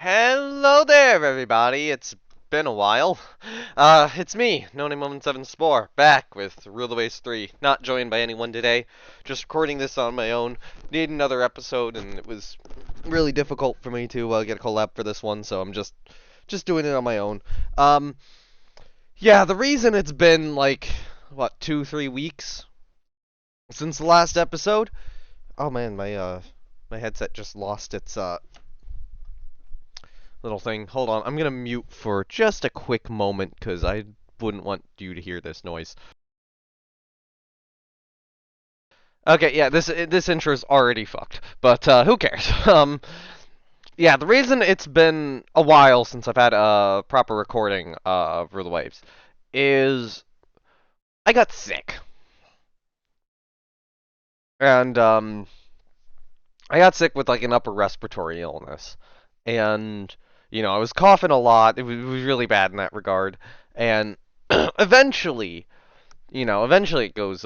Hello there, everybody. It's been a while. It's me, No Name 117 Spore, back with Rule of the Waves 3. Not joined by anyone today. Just recording this on my own. Need another episode, and it was really difficult for me to get a collab for this one, so I'm just doing it on my own. Um, yeah, the reason it's been like what 2-3 weeks since the last episode. Oh man, my headset just lost its little thing. Hold on, I'm gonna mute for just a quick moment because I wouldn't want you to hear this noise. Okay, yeah, this intro is already fucked, but who cares? Yeah, the reason it's been a while since I've had a proper recording of Rule the Waves is I got sick, and I got sick with like an upper respiratory illness, and I was coughing a lot. It was really bad in that regard, and eventually. Eventually it goes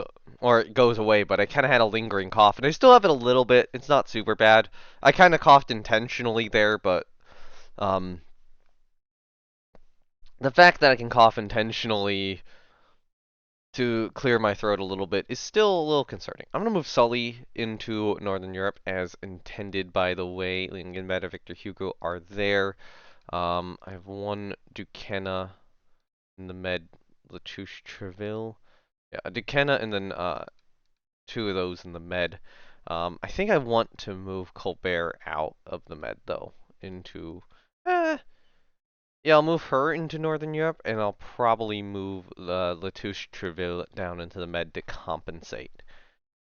away, but I kind of had a lingering cough, and I still have it a little bit. It's not super bad. I kind of coughed intentionally there, but um, the fact that I can cough intentionally to clear my throat a little bit is still a little concerning. I'm gonna move Sully into Northern Europe as intended, by the way. Lingenbad and Victor Hugo are there. I have one Duquesne in the Med, Latouche Treville. Yeah, Duquesne, and then two of those in the Med. I think I want to move Colbert out of the Med, though, into... Yeah, I'll move her into Northern Europe, and I'll probably move Latouche Treville down into the Med to compensate.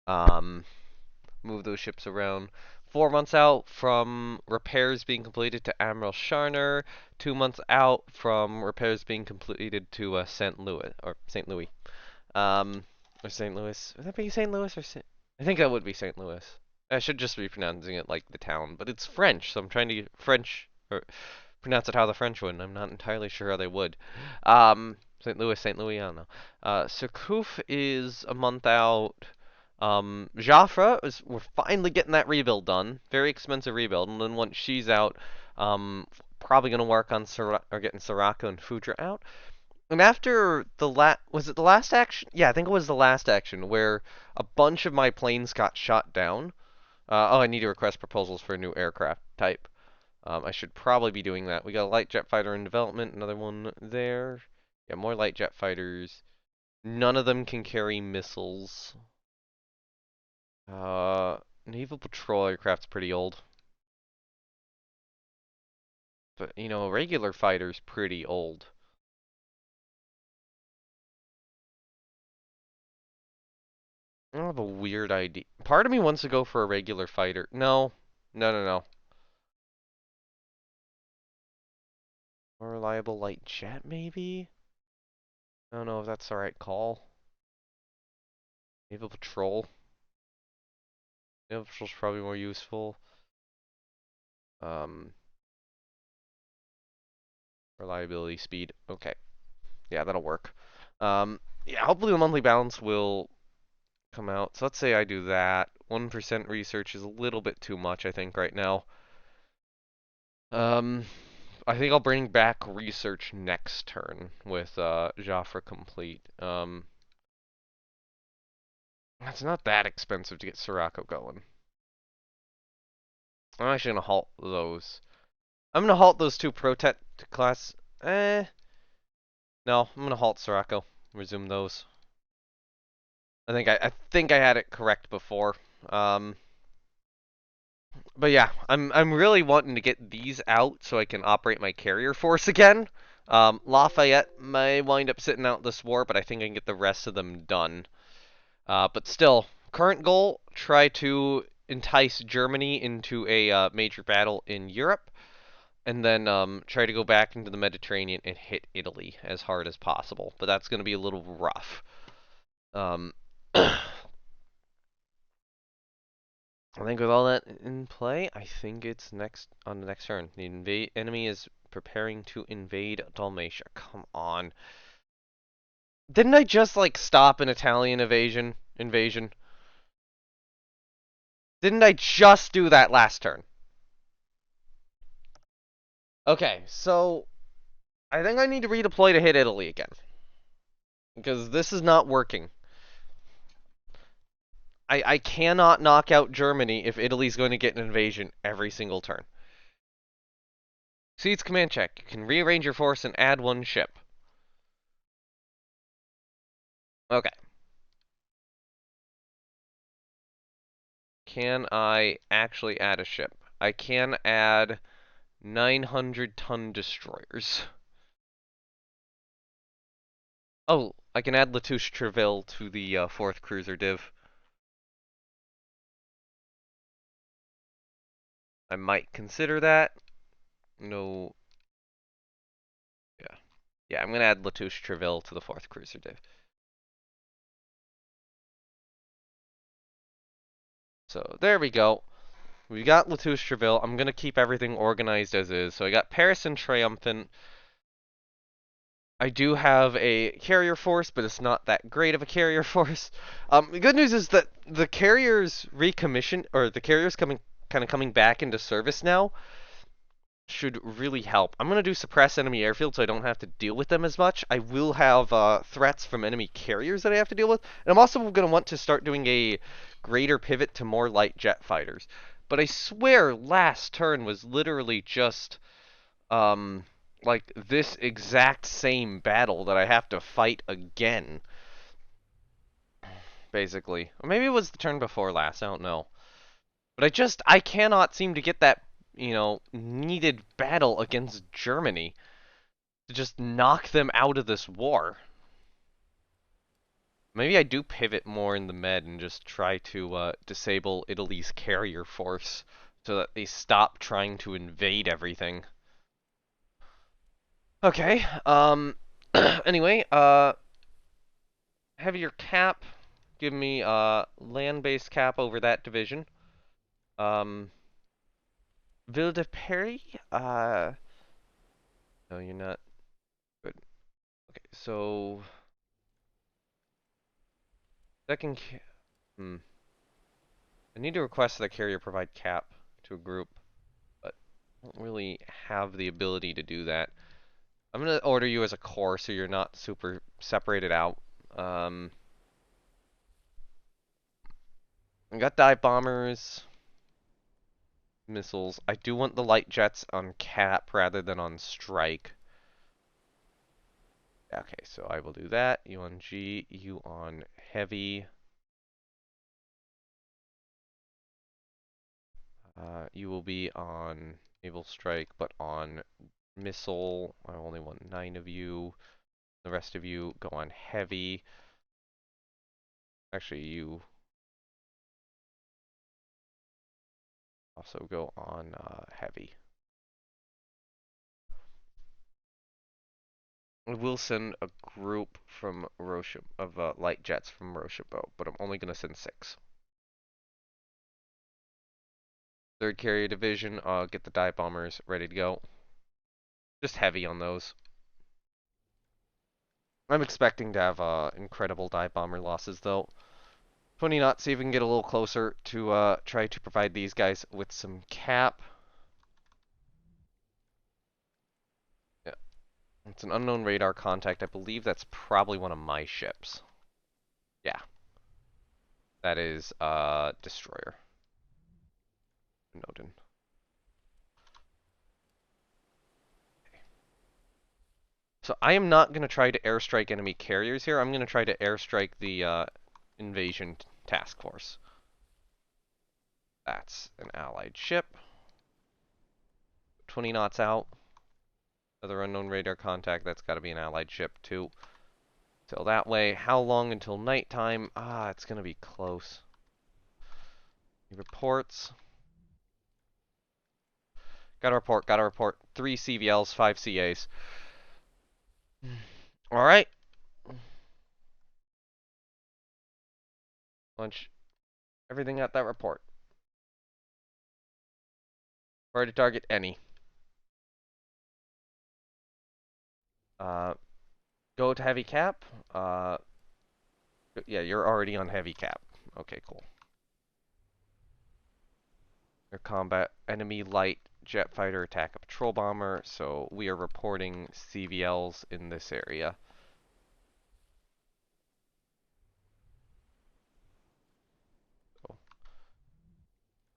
Um, Move those ships around. 4 months out from repairs being completed to Admiral Sharner. 2 months out from repairs being completed to St. Louis, or St. Louis. Or St. Louis. Would that be St. Louis or St. I think that would be St. Louis. I should just be pronouncing it like the town, but it's French, so I'm trying to get French or pronounce it how the French would, and I'm not entirely sure how they would. St. Louis, I don't know. Surcouf is a month out. Joffre we're finally getting that rebuild done. Very expensive rebuild, and then once she's out, probably gonna work on getting Sirocco and Foudre out. And after was it the last action? Yeah, I think it was the last action where a bunch of my planes got shot down. Oh, I need to request proposals for a new aircraft type. I should probably be doing that. We got a light jet fighter in development, another one there. Yeah, more light jet fighters. None of them can carry missiles. Naval patrol aircraft's pretty old. But, a regular fighter's pretty old. I have a weird idea. Part of me wants to go for a regular fighter. No. No, no, no. More reliable light jet, maybe? I don't know if that's the right call. Naval patrol. Naval patrol's probably more useful. Um, Reliability, speed. Okay. Yeah, that'll work. Yeah, hopefully the monthly balance will come out. So let's say I do that. 1% research is a little bit too much, I think, right now. Um, I think I'll bring back research next turn with Joffre complete. It's not that expensive to get Sirocco going. I'm actually gonna halt those. I'm gonna halt those two Protect class. No, I'm gonna halt Sirocco. Resume those. I think I had it correct before. But yeah, I'm really wanting to get these out so I can operate my carrier force again. Lafayette may wind up sitting out this war, but I think I can get the rest of them done. But still, current goal, try to entice Germany into a major battle in Europe, and then try to go back into the Mediterranean and hit Italy as hard as possible. But that's going to be a little rough. Um, I think with all that in play, I think it's next on the next turn. The enemy is preparing to invade Dalmatia. Come on. Didn't I just like stop an Italian invasion? Didn't I just do that last turn? Okay, so I think I need to redeploy to hit Italy again. Because this is not working. I cannot knock out Germany if Italy's going to get an invasion every single turn. Seeds command check. You can rearrange your force and add one ship. Okay. Can I actually add a ship? I can add 900-ton destroyers. Oh, I can add Latouche Treville to the 4th cruiser div. I might consider that. No. Yeah. Yeah, I'm going to add Latouche Treville to the 4th cruiser div. So there we go. We got Latouche Treville. I'm going to keep everything organized as is. So I got Paris and Triumphant. I do have a carrier force, but it's not that great of a carrier force. The good news is that the carriers recommission, or the carriers coming back into service now, should really help. I'm going to do suppress enemy airfield so I don't have to deal with them as much. I will have threats from enemy carriers that I have to deal with. And I'm also going to want to start doing a greater pivot to more light jet fighters. But I swear last turn was literally just like this exact same battle that I have to fight again. Basically. Or maybe it was the turn before last, I don't know. But I cannot seem to get that, needed battle against Germany to just knock them out of this war. Maybe I do pivot more in the med and just try to disable Italy's carrier force so that they stop trying to invade everything. Okay, anyway, heavier cap, give me land-based cap over that division. Ville de Paris, no, you're not. Good. Okay, so second, I need to request that a carrier provide cap to a group, but I don't really have the ability to do that. I'm gonna order you as a core so you're not super separated out. I got dive bombers, missiles. I do want the light jets on cap rather than on strike. Okay, so I will do that. You on G, you on heavy. You will be on naval strike, but on missile. I only want 9 of you. The rest of you go on heavy. Actually, you also go on heavy. I will send a group from Rochambeau of light jets from Rochambeau, but I'm only going to send 6. 3rd Carrier Division, get the dive bombers ready to go. Just heavy on those. I'm expecting to have incredible dive bomber losses though. 20 knots, see if we can get a little closer to try to provide these guys with some cap. Yeah, it's an unknown radar contact. I believe that's probably one of my ships. Yeah, that is destroyer. Noden. So I am not going to try to airstrike enemy carriers here. I'm going to try to airstrike the invasion task force. That's an allied ship. 20 knots out. Another unknown radar contact. That's got to be an allied ship too. So that way, how long until nighttime? Ah, it's going to be close. Reports. Got a report. 3 CVLs, 5 CAs. Alright. Lunch. Everything at that report. Where to target any. Go to heavy cap. Yeah, you're already on heavy cap. Okay, cool. Air combat, enemy light jet fighter attack a patrol bomber, so we are reporting CVLs in this area. So,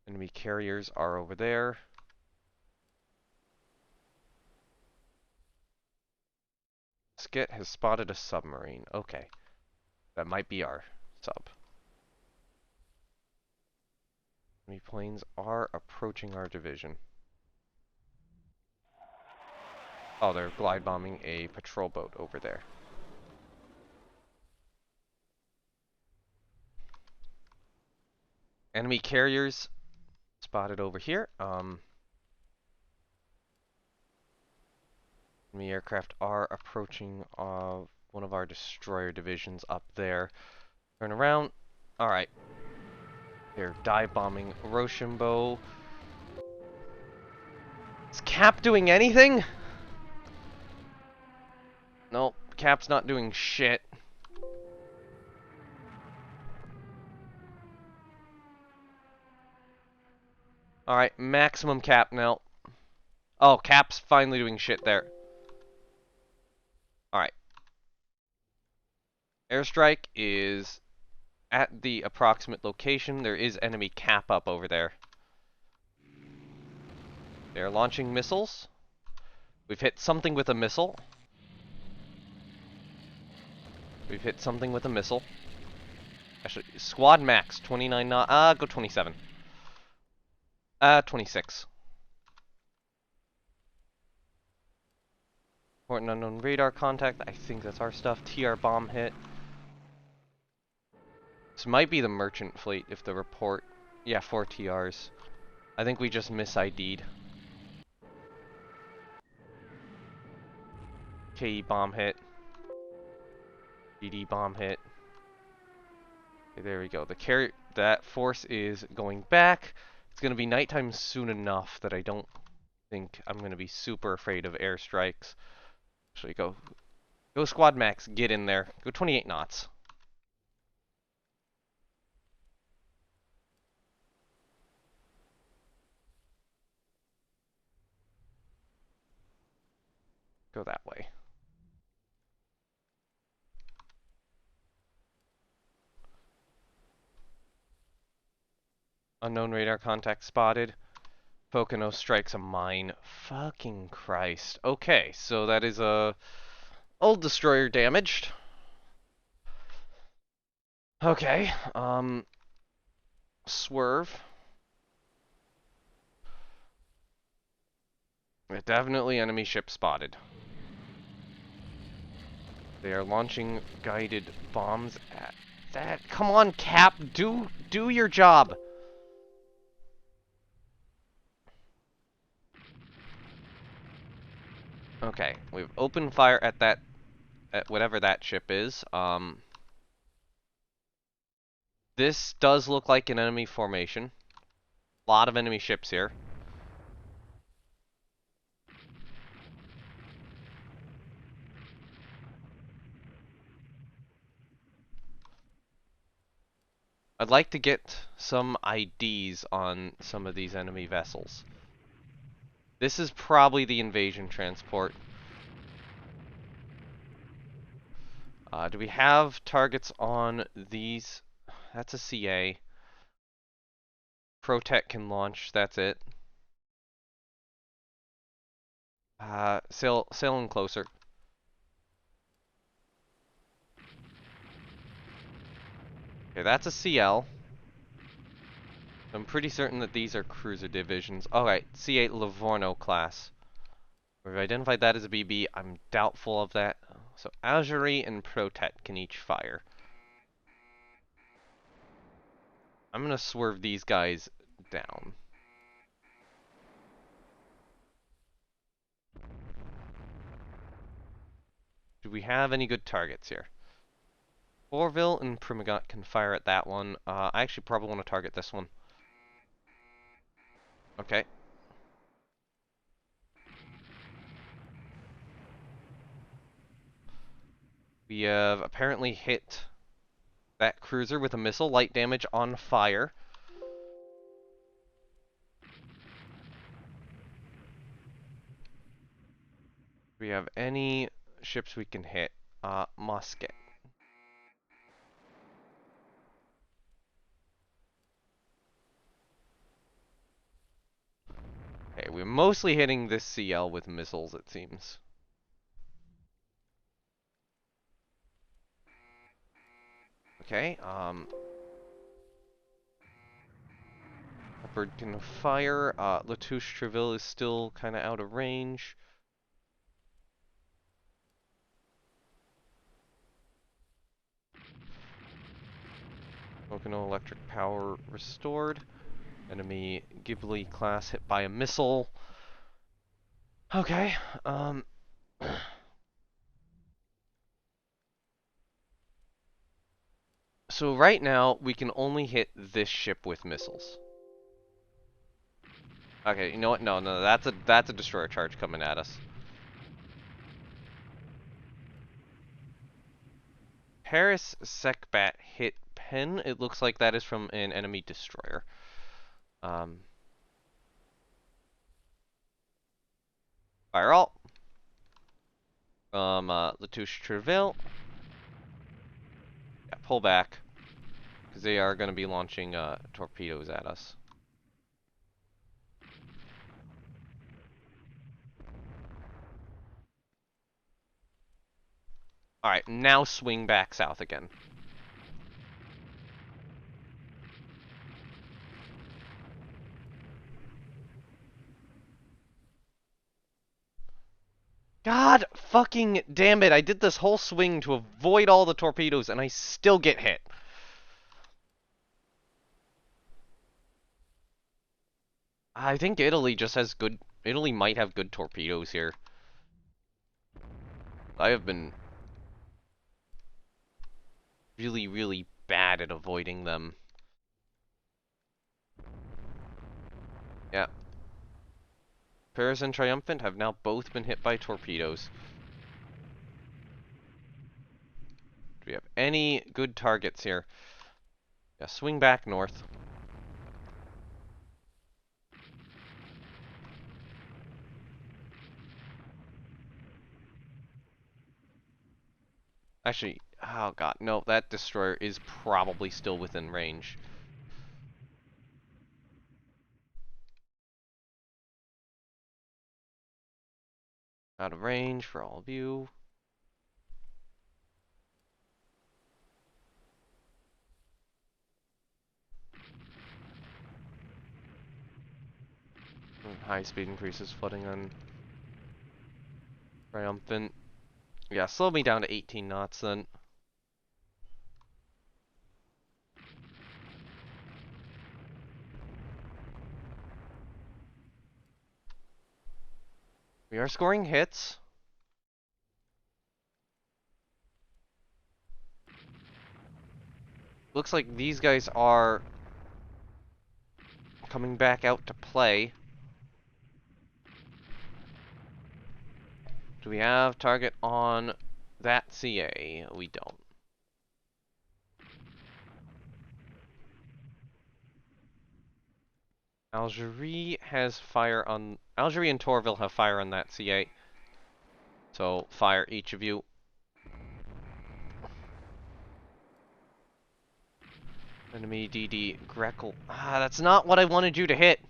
enemy carriers are over there. Skit has spotted a submarine. Okay. That might be our sub. Enemy planes are approaching our division. Oh, they're glide bombing a patrol boat over there. Enemy carriers spotted over here. Enemy aircraft are approaching one of our destroyer divisions up there. Turn around. Alright. They're dive bombing Rochambeau. Is Cap doing anything? Nope, Cap's not doing shit. Alright, maximum Cap now. Oh, Cap's finally doing shit there. Alright. Airstrike is at the approximate location. There is enemy Cap up over there. They're launching missiles. We've hit something with a missile. We've hit something with a missile. Actually, squad max, 29 knot. Go 27. 26. Important unknown radar contact. I think that's our stuff. TR bomb hit. This might be the merchant fleet if the report... Yeah, 4 TRs. I think we just mis-ID'd. KE bomb hit. DD bomb hit. Okay, there we go. That force is going back. It's going to be nighttime soon enough that I don't think I'm going to be super afraid of airstrikes. Actually, go squad max. Get in there. Go 28 knots. Go that way. Unknown radar contact spotted. Pocono strikes a mine. Fucking Christ. Okay, so that is a old destroyer damaged. Okay, swerve. Definitely enemy ship spotted. They are launching guided bombs at that. Come on, Cap, do your job. Okay, we've opened fire at whatever that ship is. This does look like an enemy formation. A lot of enemy ships here. I'd like to get some IDs on some of these enemy vessels. This is probably the invasion transport. Do we have targets on these? That's a CA. Protect can launch, that's it. Sailing closer. Okay, that's a CL. I'm pretty certain that these are cruiser divisions. Alright, C8 Livorno class. We've identified that as a BB. I'm doubtful of that. So Azuri and Protect can each fire. I'm gonna swerve these guys down. Do we have any good targets here? Orville and Primogot can fire at that one. I actually probably want to target this one. Okay. We have apparently hit that cruiser with a missile. Light damage on fire. Do we have any ships we can hit? Musket. Okay, we're mostly hitting this CL with missiles, it seems. Okay, Leopard can fire. Latouche Treville is still kind of out of range. Pocono electric power restored. Enemy Ghibli class hit by a missile. Okay, so right now we can only hit this ship with missiles. Okay, you know what? No, that's a destroyer charge coming at us. Paris Sekbat hit Pen. It looks like that is from an enemy destroyer. Fire all. Latouche Treville. Yeah, pull back. Because they are going to be launching torpedoes at us. Alright, now swing back south again. God fucking damn it, I did this whole swing to avoid all the torpedoes and I still get hit. I think Italy just has good... Italy might have good torpedoes here. I have been really, really bad at avoiding them. Yeah. Paris and Triumphant have now both been hit by torpedoes. Do we have any good targets here? Yeah, swing back north. Actually, oh god, no, that destroyer is probably still within range. Out of range for all of you. High speed increases flooding on Triumphant. Yeah, slow me down to 18 knots then. We are scoring hits. Looks like these guys are coming back out to play. Do we have target on that CA? We don't. Algerie has fire on... Algerie and Torville have fire on that CA. So, fire each of you. Enemy DD Grekel. Ah, that's not what I wanted you to hit.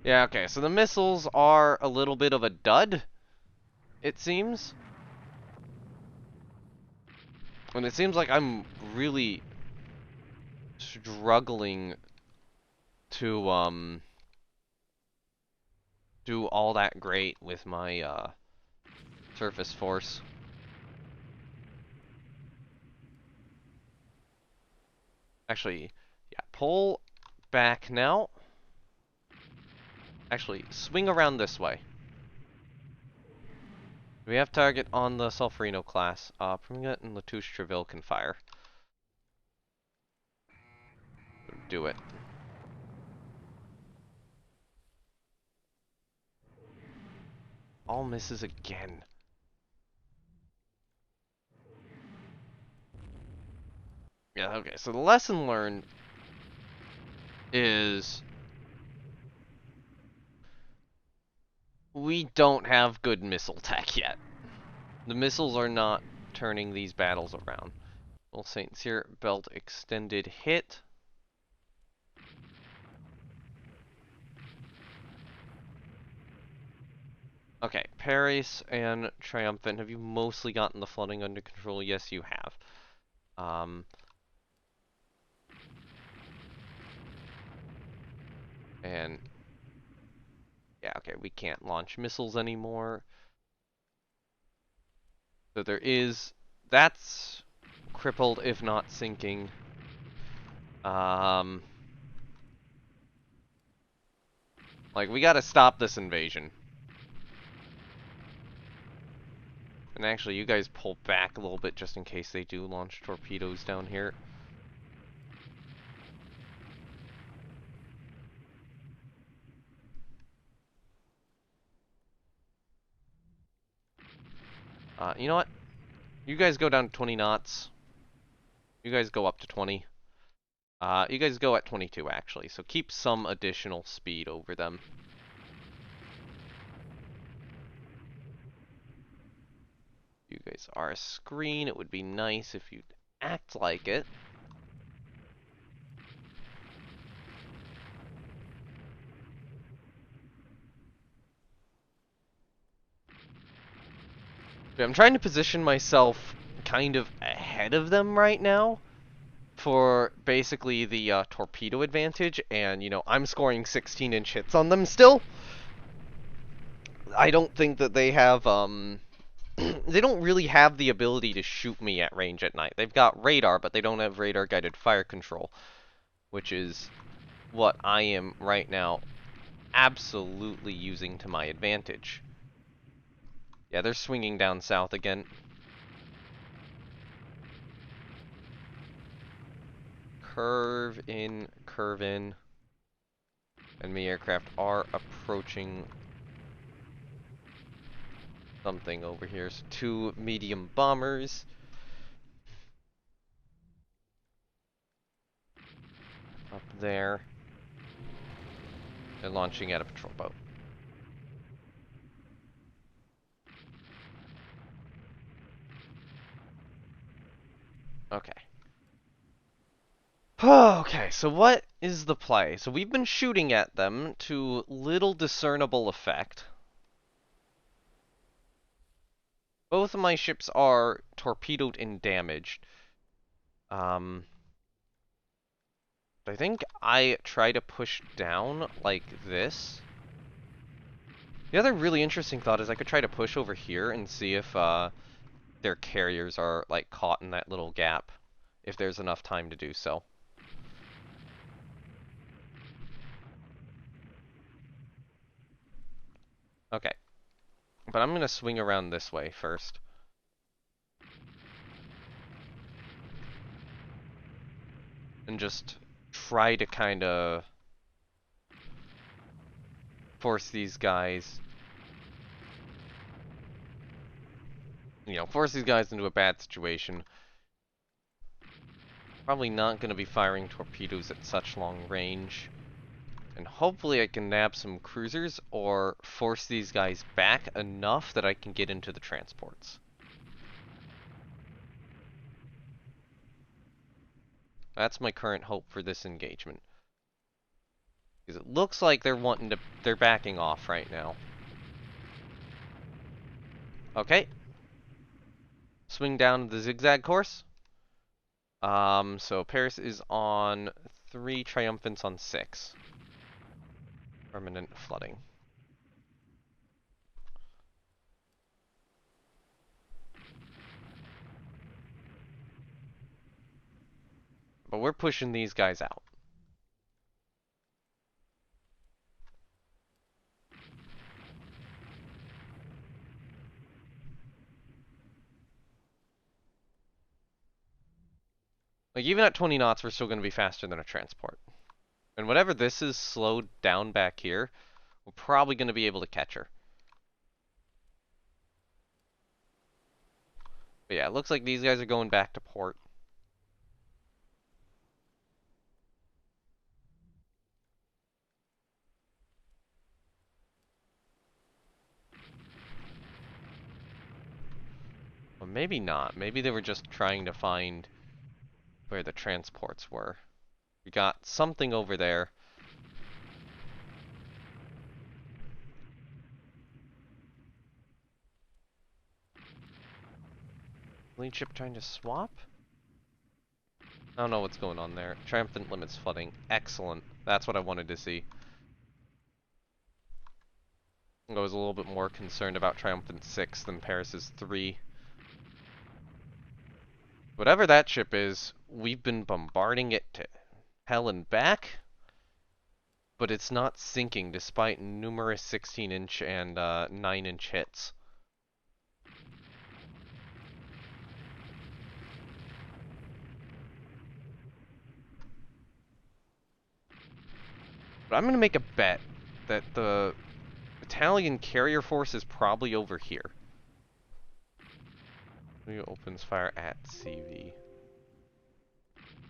Yeah, okay, so the missiles are a little bit of a dud, it seems. And it seems like I'm really struggling to, do all that great with my, surface force. Actually, yeah, pull back now. Actually, swing around this way. We have target on the Sulfurino class. Permanent and Latouche Treville can fire. Do it. All misses again. Yeah, okay, so the lesson learned is we don't have good missile tech yet. The missiles are not turning these battles around. Well, St. Cyr belt extended hit. Okay, Paris and Triumphant, have you mostly gotten the flooding under control? Yes, you have. And yeah, okay, we can't launch missiles anymore. So that's crippled if not sinking. Like, we gotta stop this invasion. And actually, you guys pull back a little bit just in case they do launch torpedoes down here. You know what? You guys go down to 20 knots. You guys go up to 20. You guys go at 22, actually, so keep some additional speed over them. You guys are a screen. It would be nice if you'd act like it. I'm trying to position myself kind of ahead of them right now for basically the torpedo advantage, and, you know, I'm scoring 16-inch hits on them still. I don't think that they have, they don't really have the ability to shoot me at range at night. They've got radar, but they don't have radar-guided fire control, which is what I am right now absolutely using to my advantage. Yeah, they're swinging down south again. Curve in, curve in. Enemy aircraft are approaching something over here. So 2 medium bombers. Up there. They're launching at a patrol boat. Okay. Okay, so what is the play? So we've been shooting at them to little discernible effect. Both of my ships are torpedoed and damaged. I think I try to push down like this. The other really interesting thought is I could try to push over here and see if their carriers are like caught in that little gap, if there's enough time to do so. Okay, but I'm gonna swing around this way first. And just try to kind of force these guys, force these guys into a bad situation. Probably not going to be firing torpedoes at such long range. And hopefully I can nab some cruisers or force these guys back enough that I can get into the transports. That's my current hope for this engagement. Because it looks like they're backing off right now. Okay. Swing down the zigzag course. So Paris is on 3, Triumphant's on 6. Permanent flooding. But we're pushing these guys out. Like, even at 20 knots, we're still going to be faster than a transport. And whatever this is slowed down back here, we're probably going to be able to catch her. But yeah, it looks like these guys are going back to port. Or maybe not. Maybe they were just trying to find where the transports were. We got something over there. Lead ship trying to swap? I don't know what's going on there. Triumphant limits flooding. Excellent. That's what I wanted to see. I was a little bit more concerned about Triumphant 6 than Paris's 3. Whatever that ship is, we've been bombarding it to hell and back, but it's not sinking despite numerous 16-inch and 9-inch hits. But I'm going to make a bet that the Italian carrier force is probably over here. He opens fire at CV.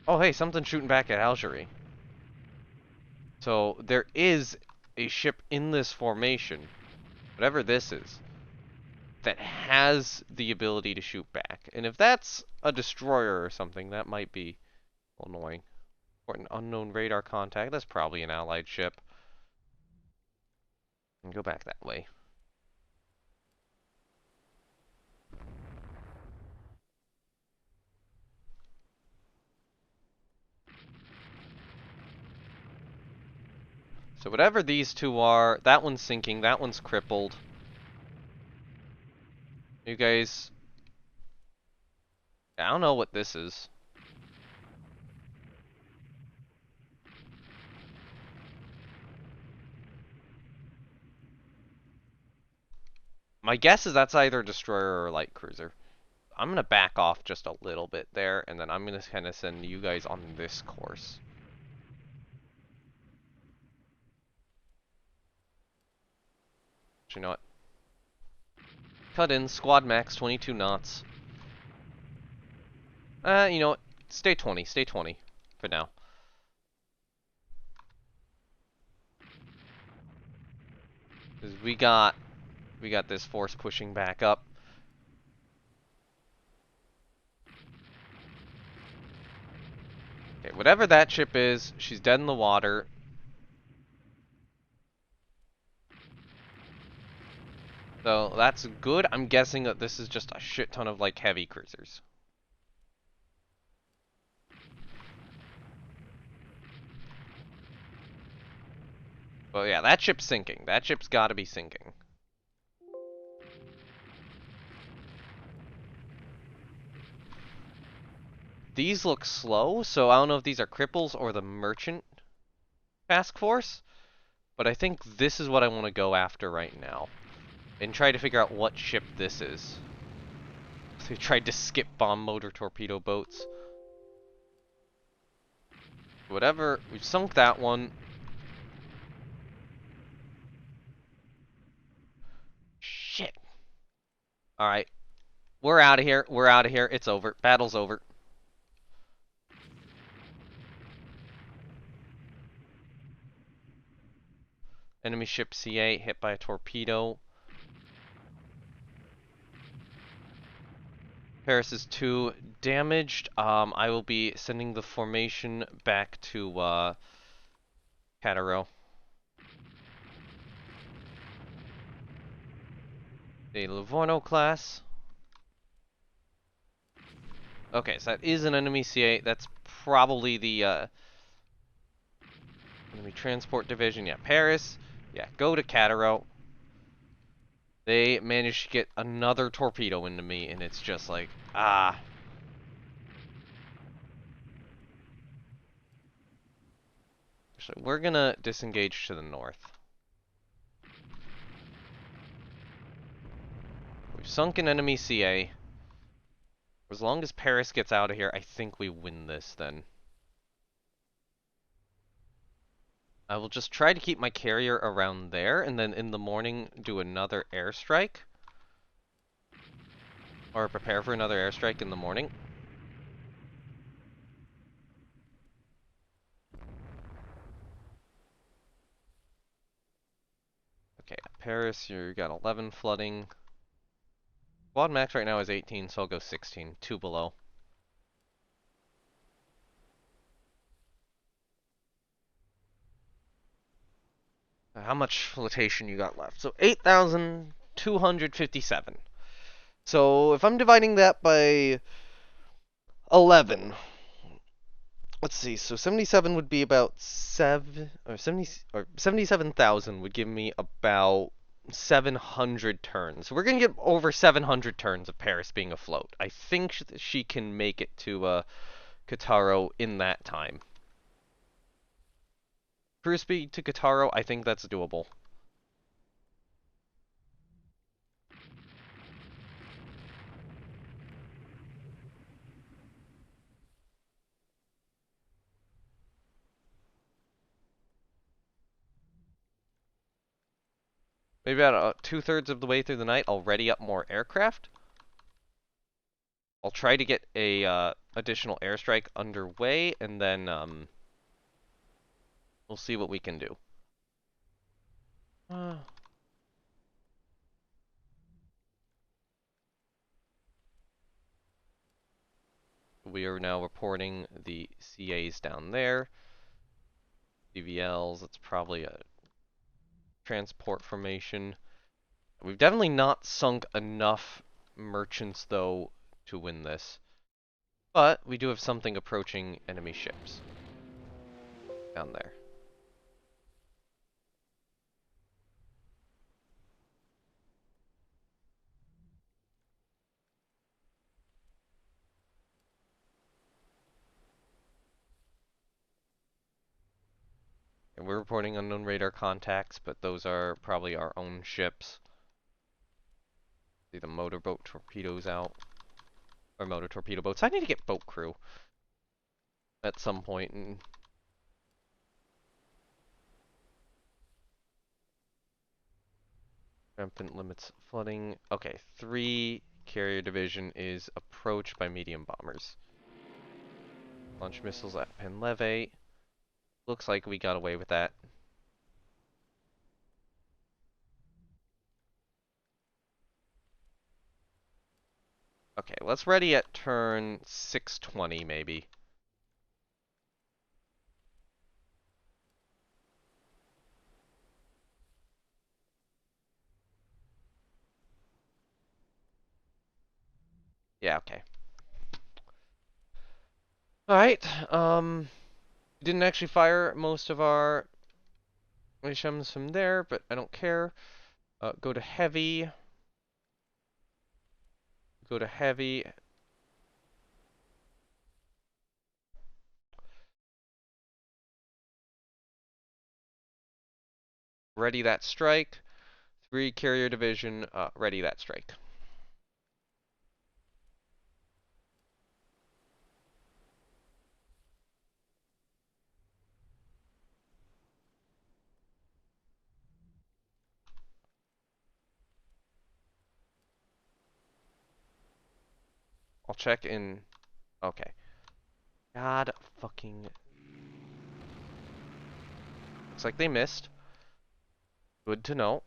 Oh, hey, something's shooting back at Algerie. So there is a ship in this formation, whatever this is, that has the ability to shoot back. And if that's a destroyer or something, that might be annoying. Or an unknown radar contact, that's probably an allied ship. And go back that way. So whatever these two are, that one's sinking, that one's crippled. You guys... I don't know what this is. My guess is that's either a destroyer or a light cruiser. I'm going to back off just a little bit there, and then I'm going to kind of send you guys on this course. You know what? Cut in, squad max, 22 knots. You know what? Stay 20 for now. Because we got this force pushing back up. Okay, whatever that ship is, she's dead in the water. So that's good. I'm guessing that this is just a shit ton of like heavy cruisers. Well, yeah, that ship's sinking. That ship's got to be sinking. These look slow, so I don't know if these are cripples or the merchant task force, but I think this is what I want to go after right now. And try to figure out what ship this is. They tried to skip bomb motor torpedo boats. Whatever, we've sunk that one. Shit. Alright. We're out of here. We're out of here. It's over. Battle's over. Enemy ship CA hit by a torpedo. Paris is 2 damaged. I will be sending the formation back to Cataro. A Livorno class. Okay, so that is an enemy CA. That's probably the enemy transport division. Yeah, Paris. Yeah, go to Cataro. They managed to get another torpedo into me, and it's just like, ah. Actually, we're gonna disengage to the north. We've sunk an enemy CA. As long as Paris gets out of here, I think we win this then. I will just try to keep my carrier around there, and then in the morning do another airstrike. Or prepare for another airstrike in the morning. Okay, Paris, you got 11 flooding. Squad max right now is 18, so I'll go 16. 2 below. How much flotation you got left? So 8,257. So if I'm dividing that by 11, let's see. So 77 would be about 77,000 would give me about 700 turns. We're gonna get over 700 turns of Paris being afloat. I think she can make it to Kataro in that time. Cruise speed to Kataro, I think that's doable. Maybe about 2/3 of the way through the night, I'll ready up more aircraft. I'll try to get a additional airstrike underway, and then we'll see what we can do. We are now reporting the CAs down there. DVLs, it's probably a transport formation. We've definitely not sunk enough merchants, though, to win this. But we do have something approaching enemy ships down there. And we're reporting unknown radar contacts, but those are probably our own ships. See the motorboat torpedoes out. Or motor torpedo boats. I need to get boat crew at some point. And rampant limits flooding. Okay, 3 carrier division is approached by medium bombers. Launch missiles at Penleve. Looks like we got away with that. Okay, let's ready at turn 620 maybe. Yeah, okay. Alright, we didn't actually fire most of our missions from there, but I don't care. Go to heavy. Go to heavy. Ready that strike. 3 carrier division, ready that strike. I'll check in. Okay. God fucking. Looks like they missed. Good to know.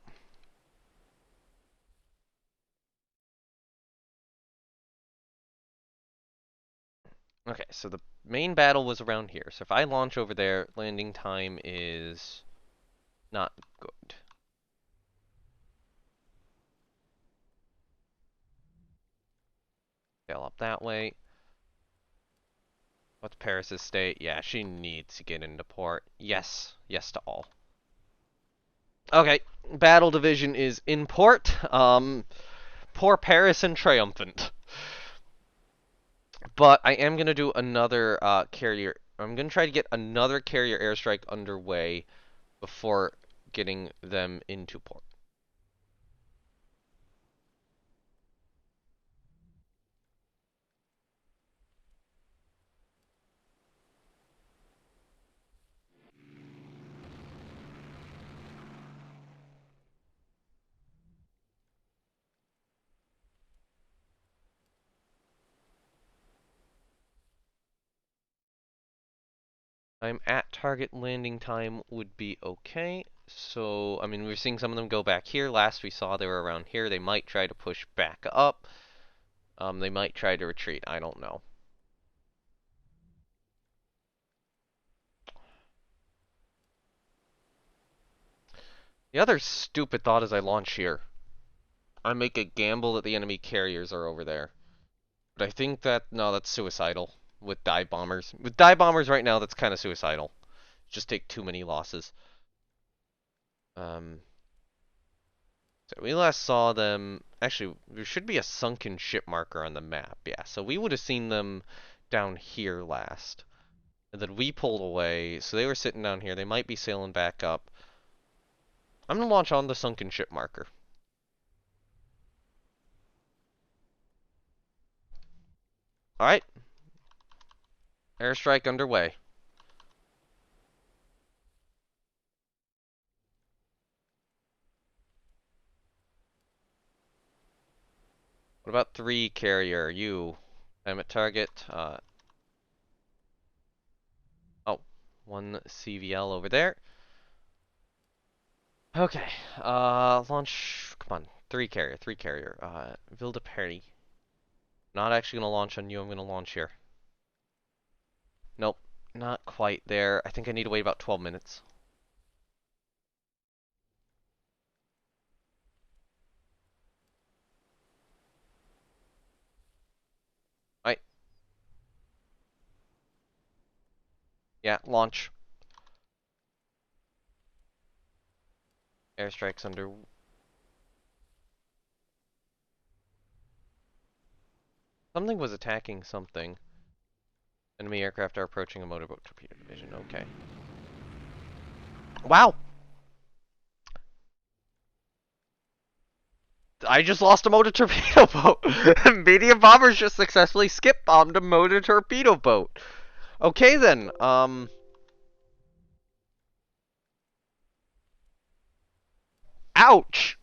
Okay, so the main battle was around here. So if I launch over there, landing time is not good. Sail up that way. What's Paris's state? Yeah, she needs to get into port. Yes. Yes to all. Okay, battle division is in port. Poor Paris and triumphant. But I am going to do another carrier. I'm going to try to get another carrier airstrike underway before getting them into port. I'm at target landing time would be okay. So, I mean, we're seeing some of them go back here. Last we saw they were around here. They might try to push back up. They might try to retreat. I don't know. The other stupid thought is I launch here. I make a gamble that the enemy carriers are over there. But I think that, no, that's suicidal with dive bombers. With dive bombers right now, that's kind of suicidal. Just take too many losses. So we last saw them, actually, there should be a sunken ship marker on the map. Yeah, so we would have seen them down here last. And then we pulled away, so they were sitting down here. They might be sailing back up. I'm going to launch on the sunken ship marker. Alright. Airstrike underway. What about 3 carrier? You. I'm at target. Oh, 1 CVL over there. Okay. Launch. Come on. 3 carrier. 3 carrier. Vilda Perry. Not actually gonna launch on you. I'm gonna launch here. Nope. Not quite there. I think I need to wait about 12 minutes. Right. Yeah, launch. Airstrikes under. Something was attacking something. Enemy aircraft are approaching a motorboat torpedo division. Okay. Wow! I just lost a motor torpedo boat! Medium bombers just successfully skip bombed a motor torpedo boat. Okay then, ouch!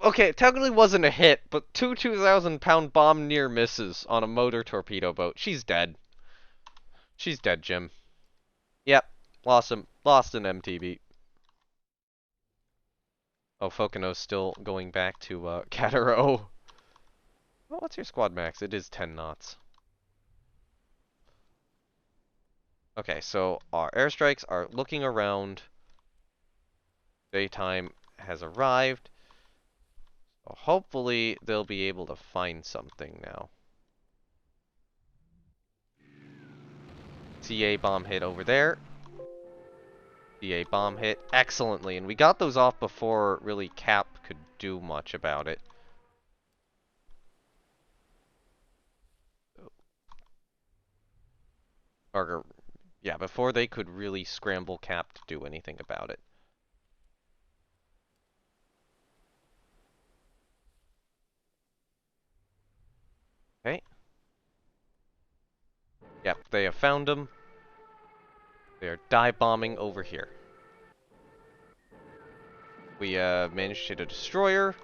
Okay, it technically wasn't a hit, but 2,000-pound bomb near misses on a motor torpedo boat. She's dead. She's dead, Jim. Yep, lost him. Lost an MTB. Oh, Fokino's still going back to, Cataro. Well, what's your squad max? It is 10 knots. Okay, so our airstrikes are looking around. Daytime has arrived. So hopefully they'll be able to find something now. CA bomb hit over there. CA bomb hit excellently, and we got those off before really Cap could do much about it. Or, yeah, before they could really scramble Cap to do anything about it. Okay. Yep, they have found him. They are dive bombing over here. We managed to hit a destroyer.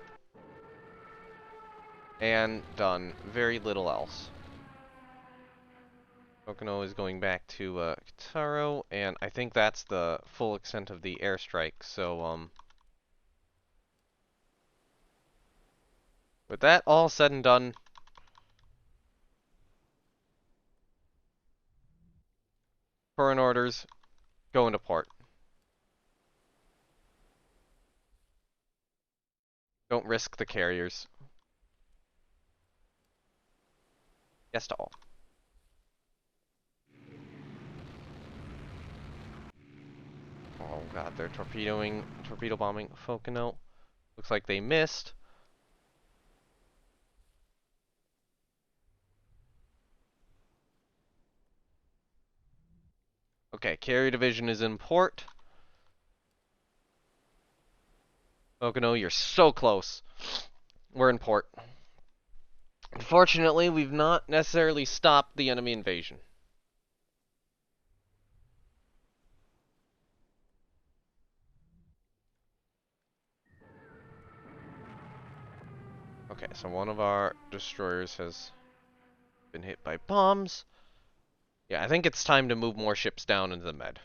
And done very little else. Okino is going back to Kitaro, and I think that's the full extent of the airstrike, so with that all said and done, current orders, go into port. Don't risk the carriers. Yes to all. Oh god, they're torpedo bombing Fokino. Looks like they missed. Okay, carrier division is in port. Fokino, you're so close. We're in port. Unfortunately, we've not necessarily stopped the enemy invasion. Okay, so one of our destroyers has been hit by bombs. Yeah, I think it's time to move more ships down into the med.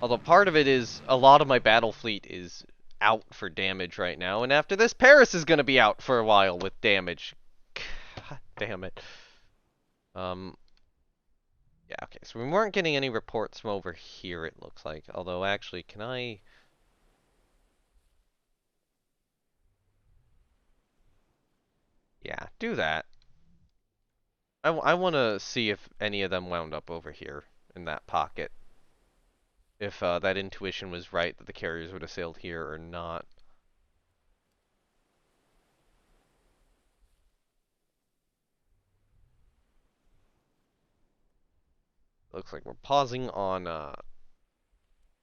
Although part of it is a lot of my battle fleet is out for damage right now, and after this, Paris is going to be out for a while with damage. God damn it. Um, yeah, okay, so we weren't getting any reports from over here, it looks like. Although, actually, can I... Yeah, do that. I want to see if any of them wound up over here in that pocket. If that intuition was right that the carriers would have sailed here or not. Looks like we're pausing on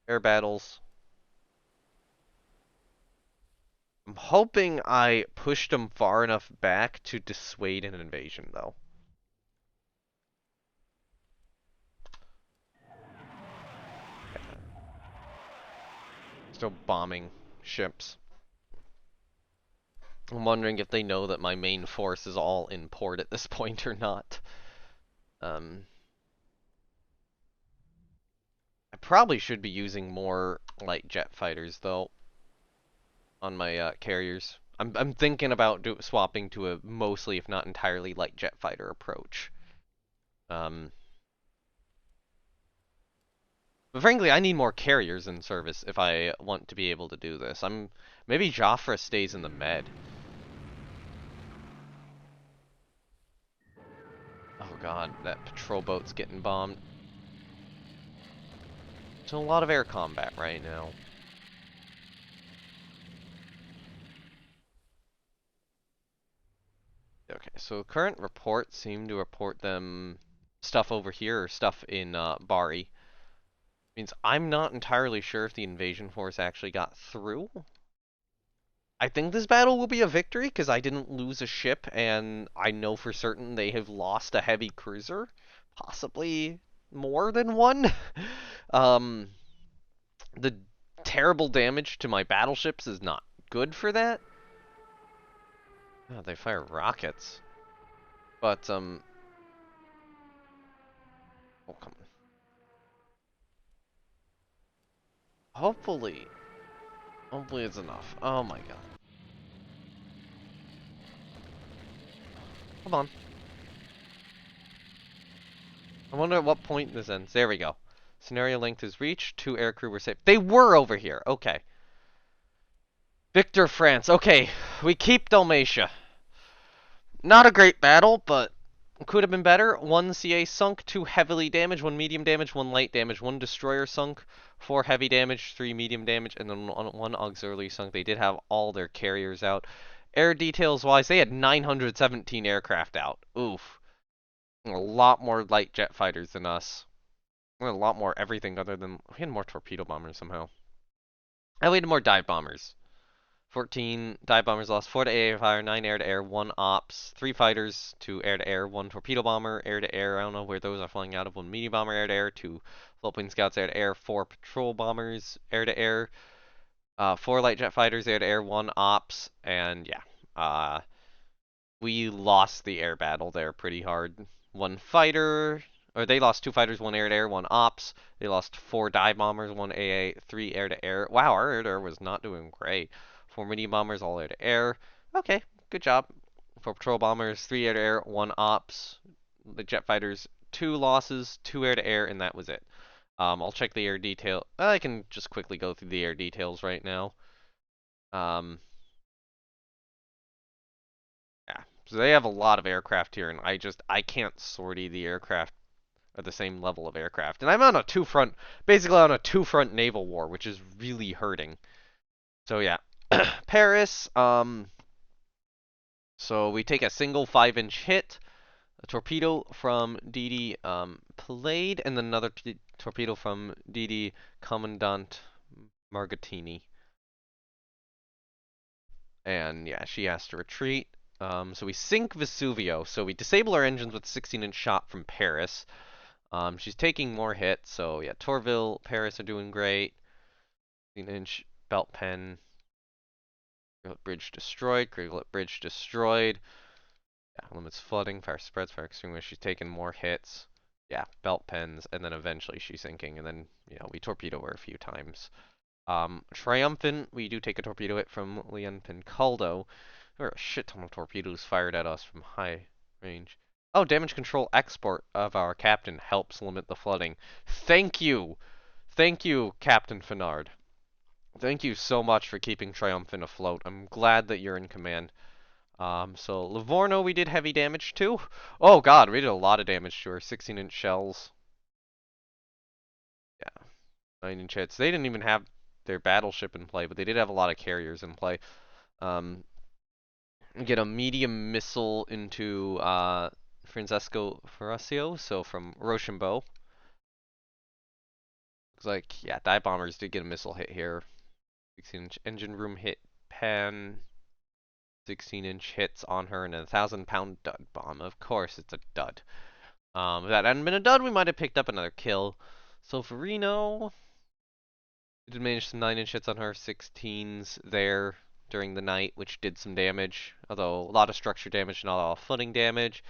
air battles. I'm hoping I pushed them far enough back to dissuade an invasion, though. Still bombing ships. I'm wondering if they know that my main force is all in port at this point or not. I probably should be using more light jet fighters, though, on my carriers. I'm thinking about swapping to a mostly, if not entirely, light jet fighter approach. Um, but frankly, I need more carriers in service if I want to be able to do this. Maybe Joffre stays in the med. Oh god, that patrol boat's getting bombed. So a lot of air combat right now. Okay, so current reports seem to report them stuff over here or stuff in Bari. Means I'm not entirely sure if the invasion force actually got through. I think this battle will be a victory because I didn't lose a ship and I know for certain they have lost a heavy cruiser. Possibly more than one. um, the terrible damage to my battleships is not good for that. Oh, they fire rockets. But, oh, come on. Hopefully. Hopefully it's enough. Oh my god. Come on. I wonder at what point this ends. There we go. Scenario length is reached. 2 aircrew were saved. They were over here. Okay. Victor France. Okay. We keep Dalmatia. Not a great battle, but could have been better. 1 CA sunk, 2 heavily damaged, 1 medium damage, 1 light damage, 1 destroyer sunk, 4 heavy damage, 3 medium damage, and then 1 auxiliary sunk. They did have all their carriers out. Air details wise, they had 917 aircraft out. Oof. A lot more light jet fighters than us. A lot more everything other than... We had more torpedo bombers somehow. And we had more dive bombers. 14 dive bombers lost, 4 to air fire, 9 air to air, 1 ops, 3 fighters, 2 air to air, 1 torpedo bomber, air to air, I don't know where those are flying out of, 1 medium bomber, air to air, 2 floatplane scouts, air to air, 4 patrol bombers, air to air, 4 light jet fighters, air to air, 1 ops, and yeah. We lost the air battle there pretty hard. 1 fighter, or they lost 2 fighters, 1 air to air, 1 ops. They lost 4 dive bombers, 1 AA, 3 air to air. Wow, our air to air was not doing great. 4 medium bombers, all air to air. Okay, good job. 4 patrol bombers, 3 air to air, 1 ops. The jet fighters, 2 losses, 2 air to air, and that was it. I'll check the air detail. I can just quickly go through the air details right now. Yeah, so they have a lot of aircraft here, and I can't sortie the aircraft at the same level of aircraft. And I'm on a basically on a two-front naval war, which is really hurting. So yeah, Paris, so we take a single 5-inch hit, a torpedo from DD Played, and then another torpedo from DD Commandant Margotini. And yeah, she has to retreat. So we sink Vesuvio. So we disable our engines with 16-inch shot from Paris. She's taking more hits. So yeah, Torville, Paris are doing great. 16-inch belt pen. Bridge destroyed. Criglet bridge destroyed. Yeah, limits flooding. Fire spreads. Fire extinguisher. She's taking more hits. yeah, belt pens, and then eventually she's sinking, and then, you know, we torpedo her a few times. Triumphant, we do take a torpedo hit from Leon Pincaldo. There are a shit ton of torpedoes fired at us from high range. Oh, damage control export of our captain helps limit the flooding. Thank you! Thank you, Captain Finard. Thank you so much for keeping Triumphant afloat. I'm glad that you're in command. So Livorno we did heavy damage to. Oh god, we did a lot of damage to her. 16-inch shells. Yeah, 9-inch hits. They didn't even have their battleship in play, but they did have a lot of carriers in play. Get a medium missile into Francesco Ferraccio, so from Rochambeau. Looks like, yeah, dive bombers did get a missile hit here. 16-inch engine room hit pen. 16-inch hits on her and a 1,000-pound dud bomb. Of course, it's a dud. If that hadn't been a dud, we might have picked up another kill. So for Reno, we did manage some 9-inch hits on her, 16s there during the night, which did some damage. Although a lot of structure damage, not all footing damage.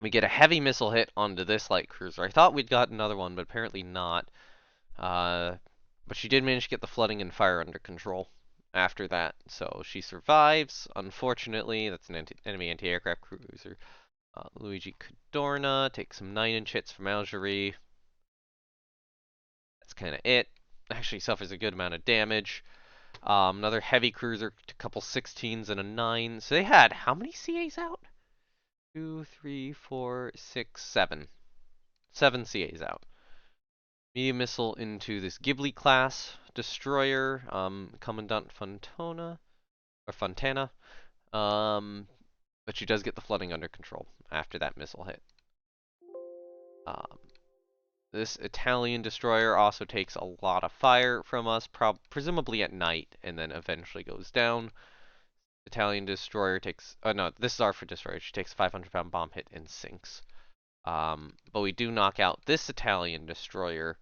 We get a heavy missile hit onto this light cruiser. I thought we'd got another one, but apparently not. But she did manage to get the flooding and fire under control after that. So she survives. Unfortunately, that's an enemy anti-aircraft cruiser. Luigi Cadorna takes some 9-inch hits from Algerie. That's kind of it. Actually suffers a good amount of damage. Another heavy cruiser, a couple 16s and a 9. So they had how many CAs out? 2, 3, 4, 6, 7. 7 CAs out. Medium missile into this Ghibli class destroyer, Commandant Fontana. But she does get the flooding under control after that missile hit. This Italian destroyer also takes a lot of fire from us, presumably at night, and then eventually goes down. Italian destroyer takes, no, this is our destroyer. She takes a 500-pound bomb hit and sinks. But we do knock out this Italian destroyer.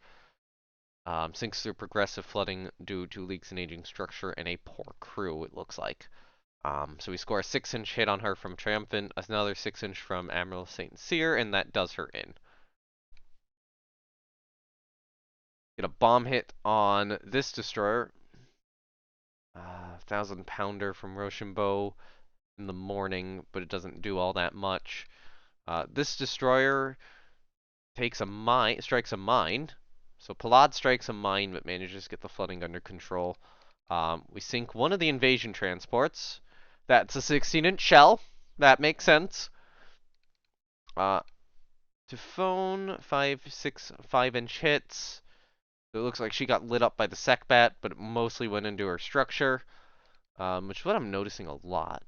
Sinks through progressive flooding due to leaks in aging structure and a poor crew, it looks like. So we score a 6-inch hit on her from Triumphant, another 6-inch from Admiral St. Cyr, and that does her in. Get a bomb hit on this destroyer. 1,000-pounder from Rochambeau in the morning, but it doesn't do all that much. This destroyer strikes a mine. So Palad strikes a mine, but manages to get the flooding under control. We sink one of the invasion transports. That's a 16-inch shell. That makes sense. Typhoon, 5-inch hits. It looks like she got lit up by the Secbat, but it mostly went into her structure, which is what I'm noticing a lot.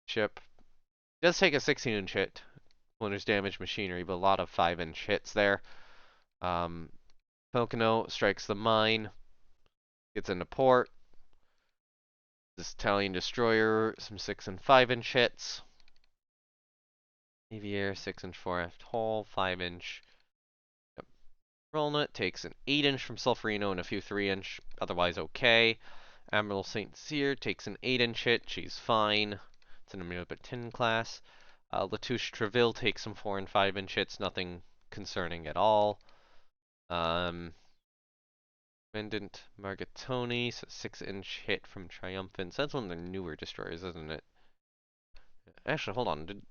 Ship does take a 16-inch hit when there's damaged machinery, but a lot of 5-inch hits there. Pocono strikes the mine, gets into port. This Italian destroyer, some 6 and 5-inch hits. Aviaire, 6-inch fore-aft hull, 5-inch. Yep. Rolnut takes an 8-inch from Sulfurino and a few 3-inch, otherwise okay. Admiral St. Cyr takes an 8-inch hit, she's fine. It's an Amirabatan class. Latouche Treville takes some 4 and 5-inch hits, nothing concerning at all. Commandant Margatoni, so 6-inch hit from Triumphant. So that's one of the newer destroyers, isn't it? Actually, hold on.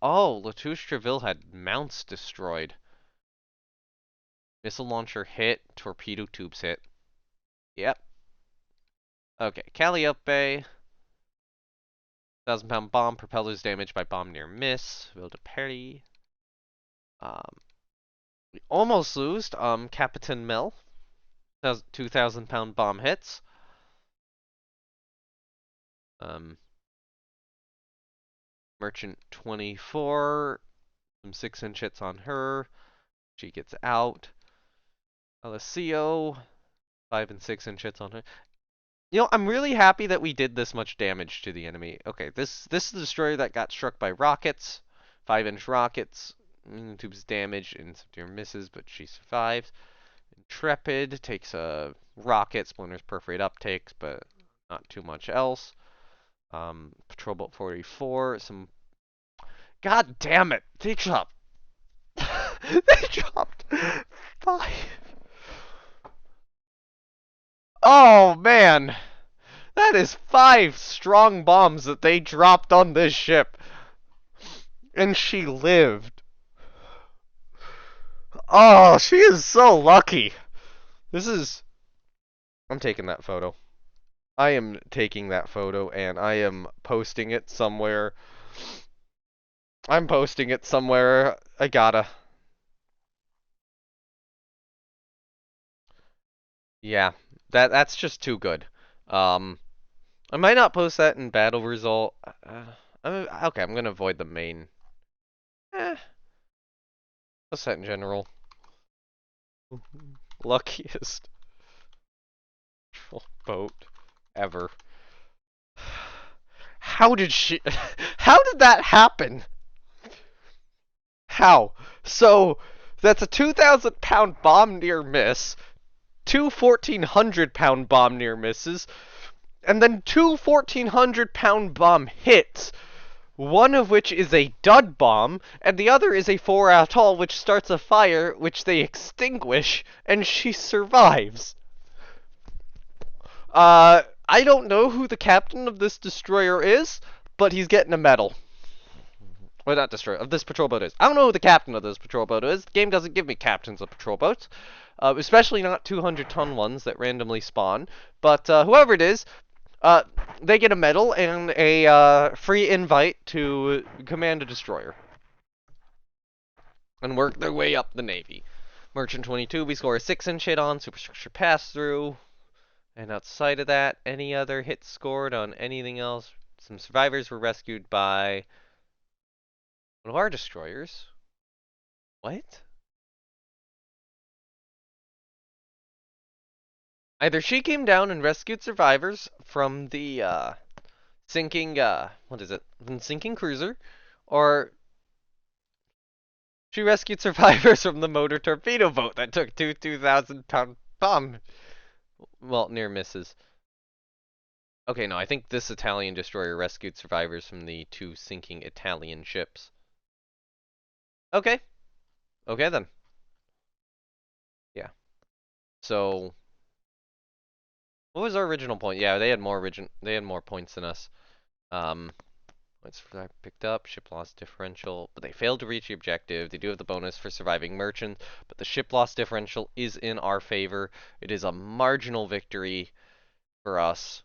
Oh, Latouche Treville had mounts destroyed. Missile launcher hit, torpedo tubes hit. Yep. Okay, Calliope. 1,000-pound bomb, propellers damaged by bomb near miss. Ville de Paris. We almost lose. Capitan Mel. 2,000-pound bomb hits. Merchant 24. Some 6-inch hits on her. She gets out. Alessio. 5 and 6-inch hits on her. You know, I'm really happy that we did this much damage to the enemy. Okay, this is the destroyer that got struck by rockets. 5-inch rockets. Tubes damaged and some deer misses, but she survives. Intrepid takes a rocket, splinters perforate uptakes, but not too much else. Patrol boat 44, some God damn it! They dropped. They dropped 5. Oh man, that is 5 strong bombs that they dropped on this ship, and she lived. Oh, she is so lucky. This is. I'm taking that photo. I am taking that photo and I am posting it somewhere. I'm posting it somewhere. I gotta. Yeah, that's just too good. Um, I might not post that in battle result. Okay, I'm gonna avoid the main. Eh, post that in general. Luckiest boat ever. How did she? How did that happen? How? So that's a 2,000-pound bomb near miss, two 1,400-pound bomb near misses, and then two 1,400-pound bomb hits. One of which is a dud bomb, and the other is a 4 atoll, which starts a fire, which they extinguish, and she survives. I don't know who the captain of this destroyer is, but he's getting a medal. Well, not destroyer, of this patrol boat is. I don't know who the captain of this patrol boat is. The game doesn't give me captains of patrol boats, especially not 200-ton ones that randomly spawn. But whoever it is, they get a medal and a free invite to command a destroyer and work their way up the Navy. Merchant 22, we score a 6-inch hit on, superstructure pass-through. And outside of that, any other hits scored on anything else? Some survivors were rescued by one of our destroyers. What? Either she came down and rescued survivors from the sinking what is it? From the sinking cruiser, or she rescued survivors from the motor torpedo boat that took 2,000-pound bomb. Well, near misses. Okay, no, I think this Italian destroyer rescued survivors from the 2 sinking Italian ships. Okay. Okay then. Yeah. So what was our original point? Yeah, they had more points than us. Points for that picked up, ship loss differential, but they failed to reach the objective. They do have the bonus for surviving merchant, but the ship loss differential is in our favor. It is a marginal victory for us.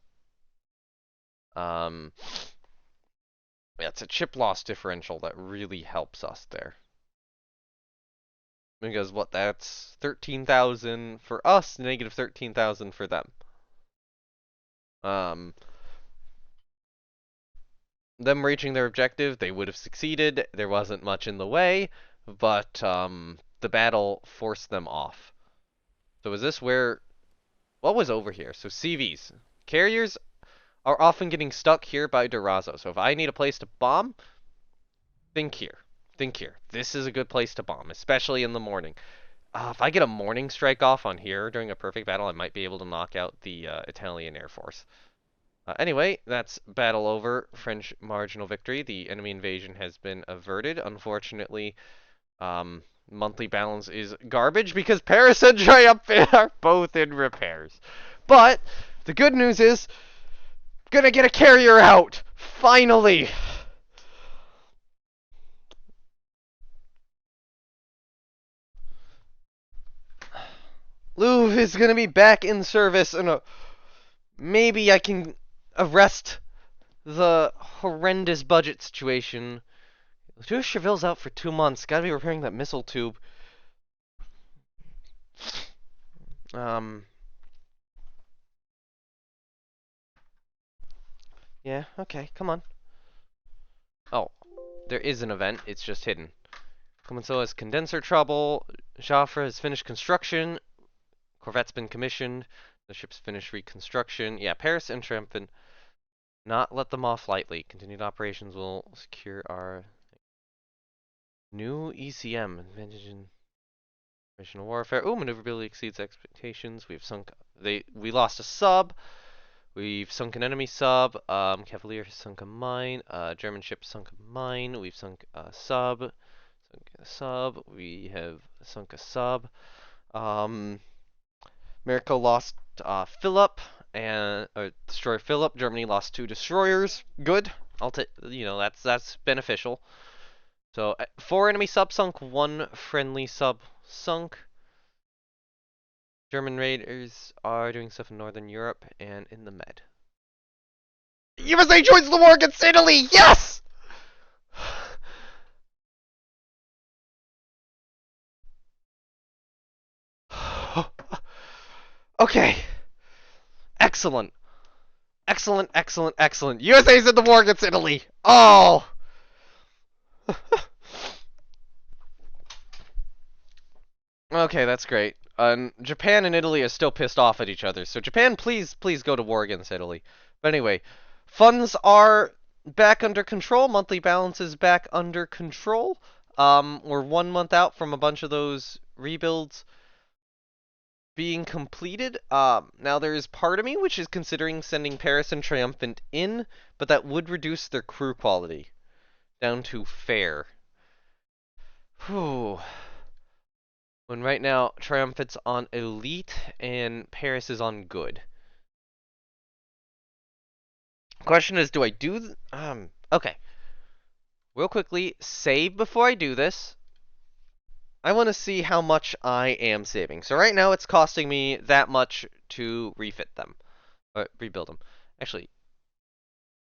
Yeah, it's a ship loss differential that really helps us there. Because what, that's 13,000 for us, negative 13,000 for them. Them reaching their objective, they would have succeeded. There wasn't much in the way, but the battle forced them off. So is this where... What was over here? So CVs. Carriers are often getting stuck here by Durazzo. So if I need a place to bomb, think here. Think here. This is a good place to bomb, especially in the morning. If I get a morning strike off on here during a perfect battle, I might be able to knock out the Italian Air Force. Anyway, that's battle over. French marginal victory. The enemy invasion has been averted. Unfortunately, monthly balance is garbage because Paris and Triumphant are both in repairs. But the good news is, gonna get a carrier out! Finally! Louvre is gonna be back in service, and maybe I can arrest the horrendous budget situation. Louis Chevil's out for 2 months. Gotta be repairing that missile tube. Yeah, okay, come on. Oh, there is an event. It's just hidden. Clemenceau has condenser trouble. Joffre has finished construction. Corvette's been commissioned. The ship's finished reconstruction. Yeah, Paris and Triumphant. Not let them off lightly. Continued operations will secure our new ECM. Advantage in Naval Warfare. Ooh, maneuverability exceeds expectations. We have sunk. We lost a sub. We've sunk an enemy sub. Cavalier has sunk a mine. German ship sunk a mine. We've sunk a sub. Sunk a sub. We have sunk a sub. America lost Philip and destroyer Philip. Germany lost 2 destroyers. Good. I'll take. That's beneficial. So 4 enemy sub sunk. 1 friendly sub sunk. German raiders are doing stuff in Northern Europe and in the Med. USA joins the war against Italy! Yes! Okay. Excellent. Excellent, excellent, excellent. USA's in the war against Italy! Oh! Okay, that's great. Japan and Italy are still pissed off at each other. So Japan, please go to war against Italy. But anyway, funds are back under control. Monthly balance is back under control. We're 1 month out from a bunch of those rebuilds being completed. Now there is part of me which is considering sending Paris and Triumphant in, but that would reduce their crew quality down to fair. Whew. When right now Triumphant's on elite and Paris is on good. Question is, do I do okay. Real quickly, save before I do this. I want to see how much I am saving. So right now it's costing me that much to refit them. Or rebuild them. Actually,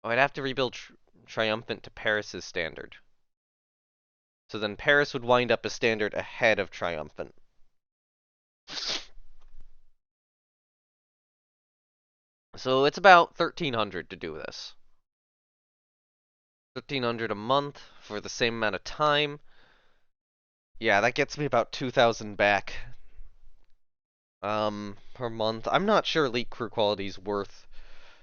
I'd have to rebuild Triumphant to Paris's standard. So then Paris would wind up a standard ahead of Triumphant. So it's about 1,300 to do this. 1,500 a month for the same amount of time. Yeah, that gets me about 2,000 back. Per month. I'm not sure elite crew quality is worth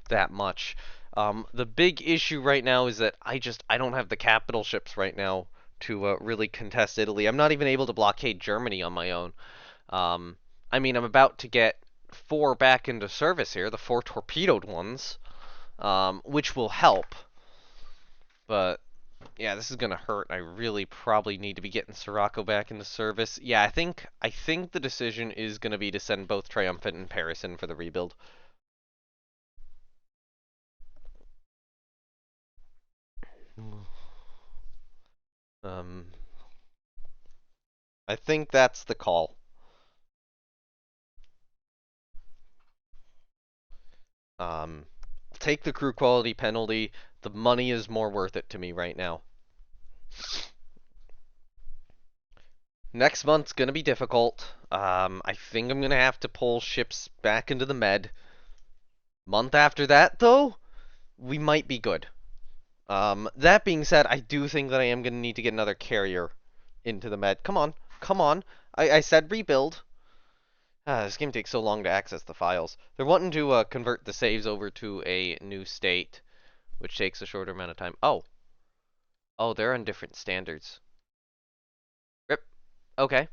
that much. The big issue right now is that I don't have the capital ships right now to really contest Italy. I'm not even able to blockade Germany on my own. I mean, I'm about to get 4 back into service here, the 4 torpedoed ones, which will help. But yeah, this is gonna hurt. I really probably need to be getting Sirocco back into service. Yeah, I think the decision is gonna be to send both Triumphant and Paris in for the rebuild. I think that's the call. Take the crew quality penalty. The money is more worth it to me right now. Next month's gonna be difficult. I think I'm gonna have to pull ships back into the Med. Month after that, though, we might be good. That being said, I do think that I am gonna need to get another carrier into the Med. Come on, come on. I said rebuild. This game takes so long to access the files. They're wanting to convert the saves over to a new state, which takes a shorter amount of time. Oh. Oh, they're on different standards. Rip. Okay.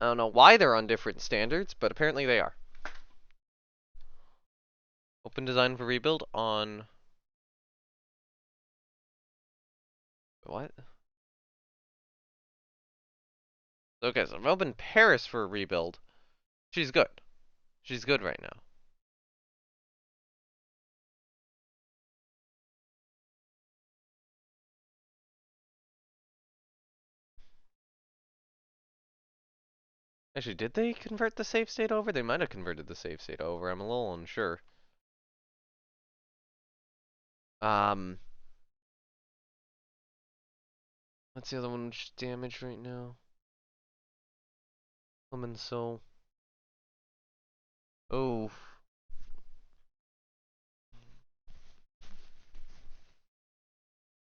I don't know why they're on different standards, but apparently they are. Open design for rebuild on... What? Okay, so I'm open Paris for a rebuild. She's good. She's good right now. Actually, did they convert the save state over? They might have converted the save state over. I'm a little unsure. What's the other one which is damaged right now? So. Oh.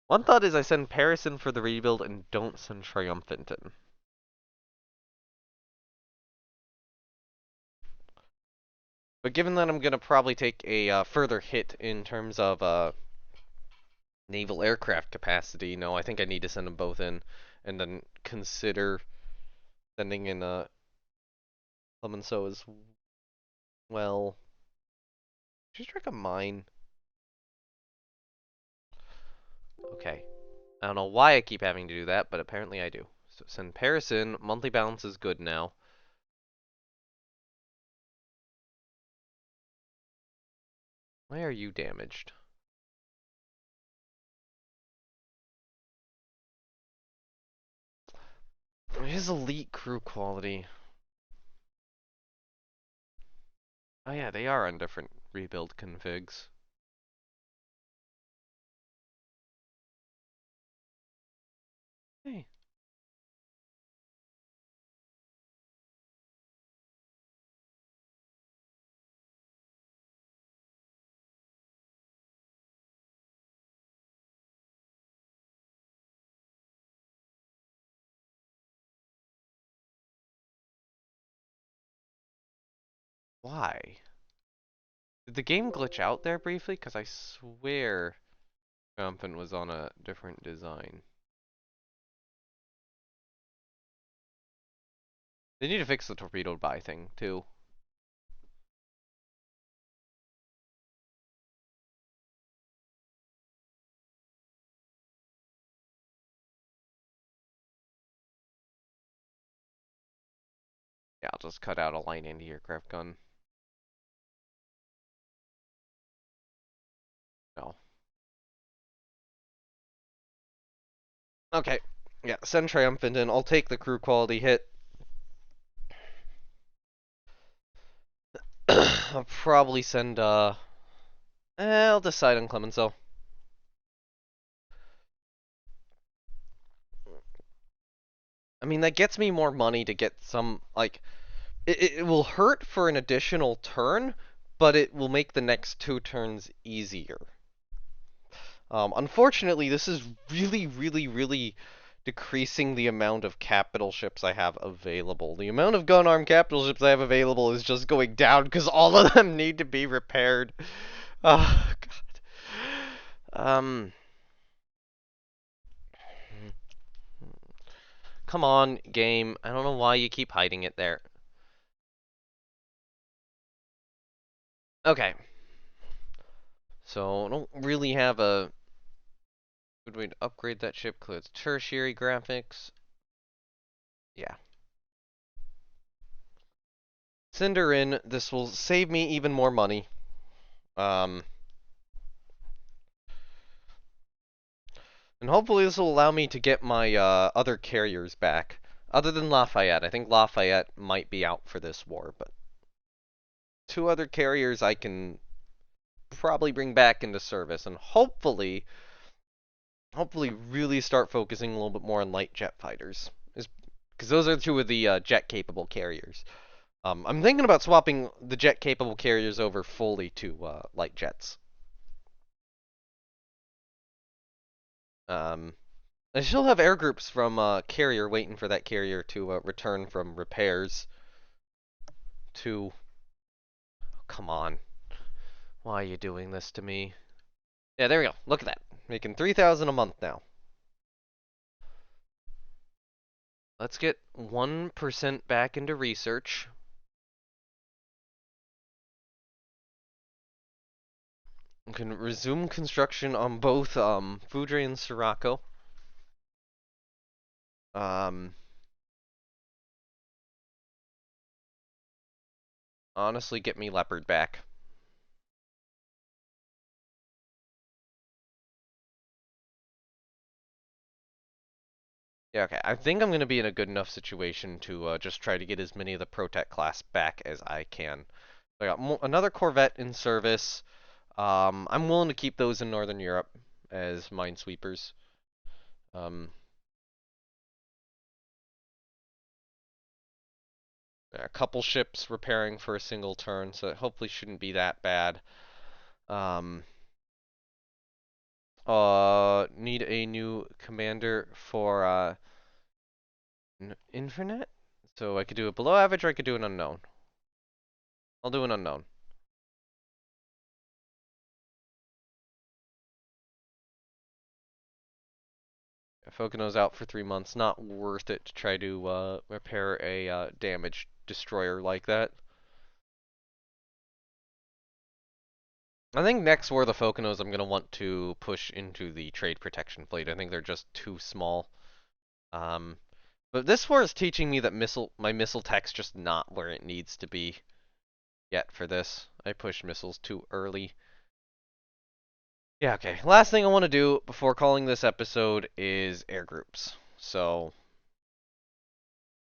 One thought is I send Paris in for the rebuild and don't send Triumphant in. But given that I'm going to probably take a further hit in terms of naval aircraft capacity, no, I think I need to send them both in and then consider sending in so as well. Should strike a mine. Okay. I don't know why I keep having to do that, but apparently I do. So send Paris in. Monthly balance is good now. Why are you damaged? His elite crew quality. Oh yeah, they are on different rebuild configs. Hey. Why? Did the game glitch out there briefly? Because I swear Triumphant was on a different design. They need to fix the torpedoed by thing, too. Yeah, I'll just cut out a light anti-aircraft gun. No. Okay. Yeah, send Triumphant in. I'll take the crew quality hit. I'll probably send, I'll decide on Clemenceau. I mean, that gets me more money to get some, like, it will hurt for an additional turn, but it will make the next 2 turns easier. Unfortunately, this is really decreasing the amount of capital ships I have available. The amount of gun-armed capital ships I have available is just going down because all of them need to be repaired. Oh, God. Come on, game. I don't know why you keep hiding it there. Okay. So, I don't really have a good way to upgrade that ship. Clear its tertiary graphics. Yeah. Send her in. This will save me even more money. And hopefully this will allow me to get my other carriers back. Other than Lafayette. I think Lafayette might be out for this war, but 2 other carriers I can probably bring back into service, and hopefully really start focusing a little bit more on light jet fighters. Because those are 2 of the jet-capable carriers. I'm thinking about swapping the jet-capable carriers over fully to light jets. I still have air groups from carrier waiting for that carrier to return from repairs. To come on, why are you doing this to me? Yeah, there we go. Look at that, making 3,000 a month now. Let's get 1% back into research. We can resume construction on both Foudre and Sirocco. Honestly, get me Leopard back. Yeah, okay. I think I'm going to be in a good enough situation to just try to get as many of the Protect class back as I can. I got another Corvette in service. I'm willing to keep those in Northern Europe as minesweepers. Um, a couple ships repairing for a single turn, so it hopefully shouldn't be that bad. Um, need a new commander for Infernet? So I could do a below average or I could do an unknown. I'll do an unknown. Fokino's out for 3 months. Not worth it to try to repair a damaged destroyer like that. I think next War of the Phoconos I'm gonna want to push into the trade protection fleet. I think they're just too small. Um, but this war is teaching me that my missile tech's just not where it needs to be yet for this. I pushed missiles too early. Yeah, okay. Last thing I want to do before calling this episode is air groups. So,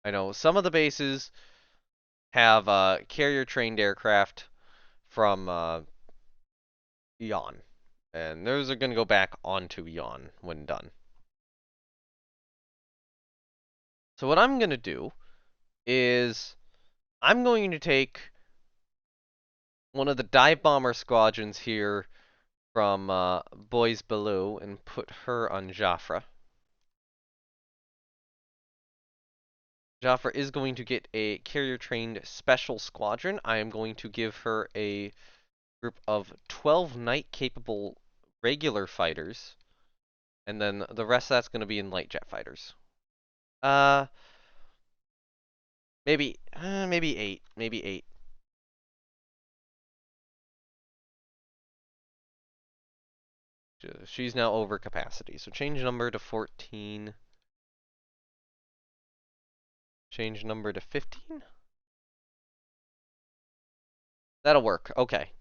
I know some of the bases have carrier-trained aircraft from Yon, and those are going to go back onto Yon when done. So what I'm going to do is I'm going to take one of the dive bomber squadrons here from Boys Below and put her on Jafra. Jafra is going to get a carrier-trained special squadron. I am going to give her a group of 12 night-capable regular fighters, and then the rest of that's going to be in light jet fighters. Uh, maybe eight, maybe eight. She's now over capacity, so change number to 14. Change number to 15? That'll work, okay.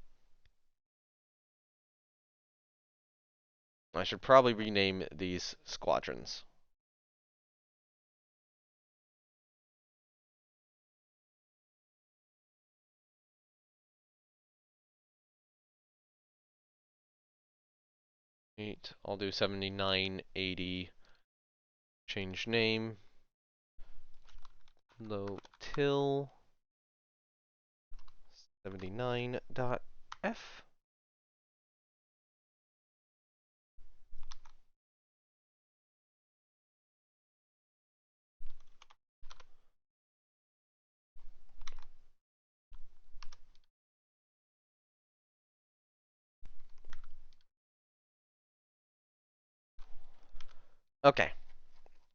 I should probably rename these squadrons. I'll do 79, 80. Change name. Low till 79.f. Okay.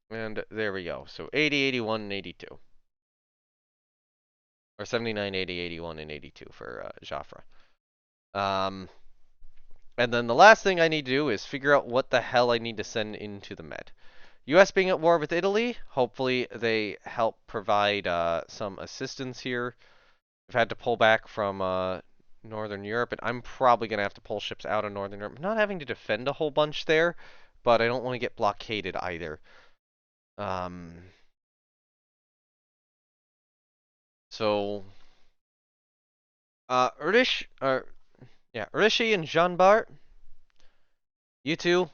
And there we go. So 80, 81, and 82. Or 79, 80, 81, and 82 for Jafra. And then the last thing I need to do is figure out what the hell I need to send into the Med. US being at war with Italy, hopefully they help provide some assistance here. I've had to pull back from Northern Europe, and I'm probably going to have to pull ships out of Northern Europe. Not having to defend a whole bunch there, but I don't want to get blockaded either. So, Rishi and Jean Bart, you two,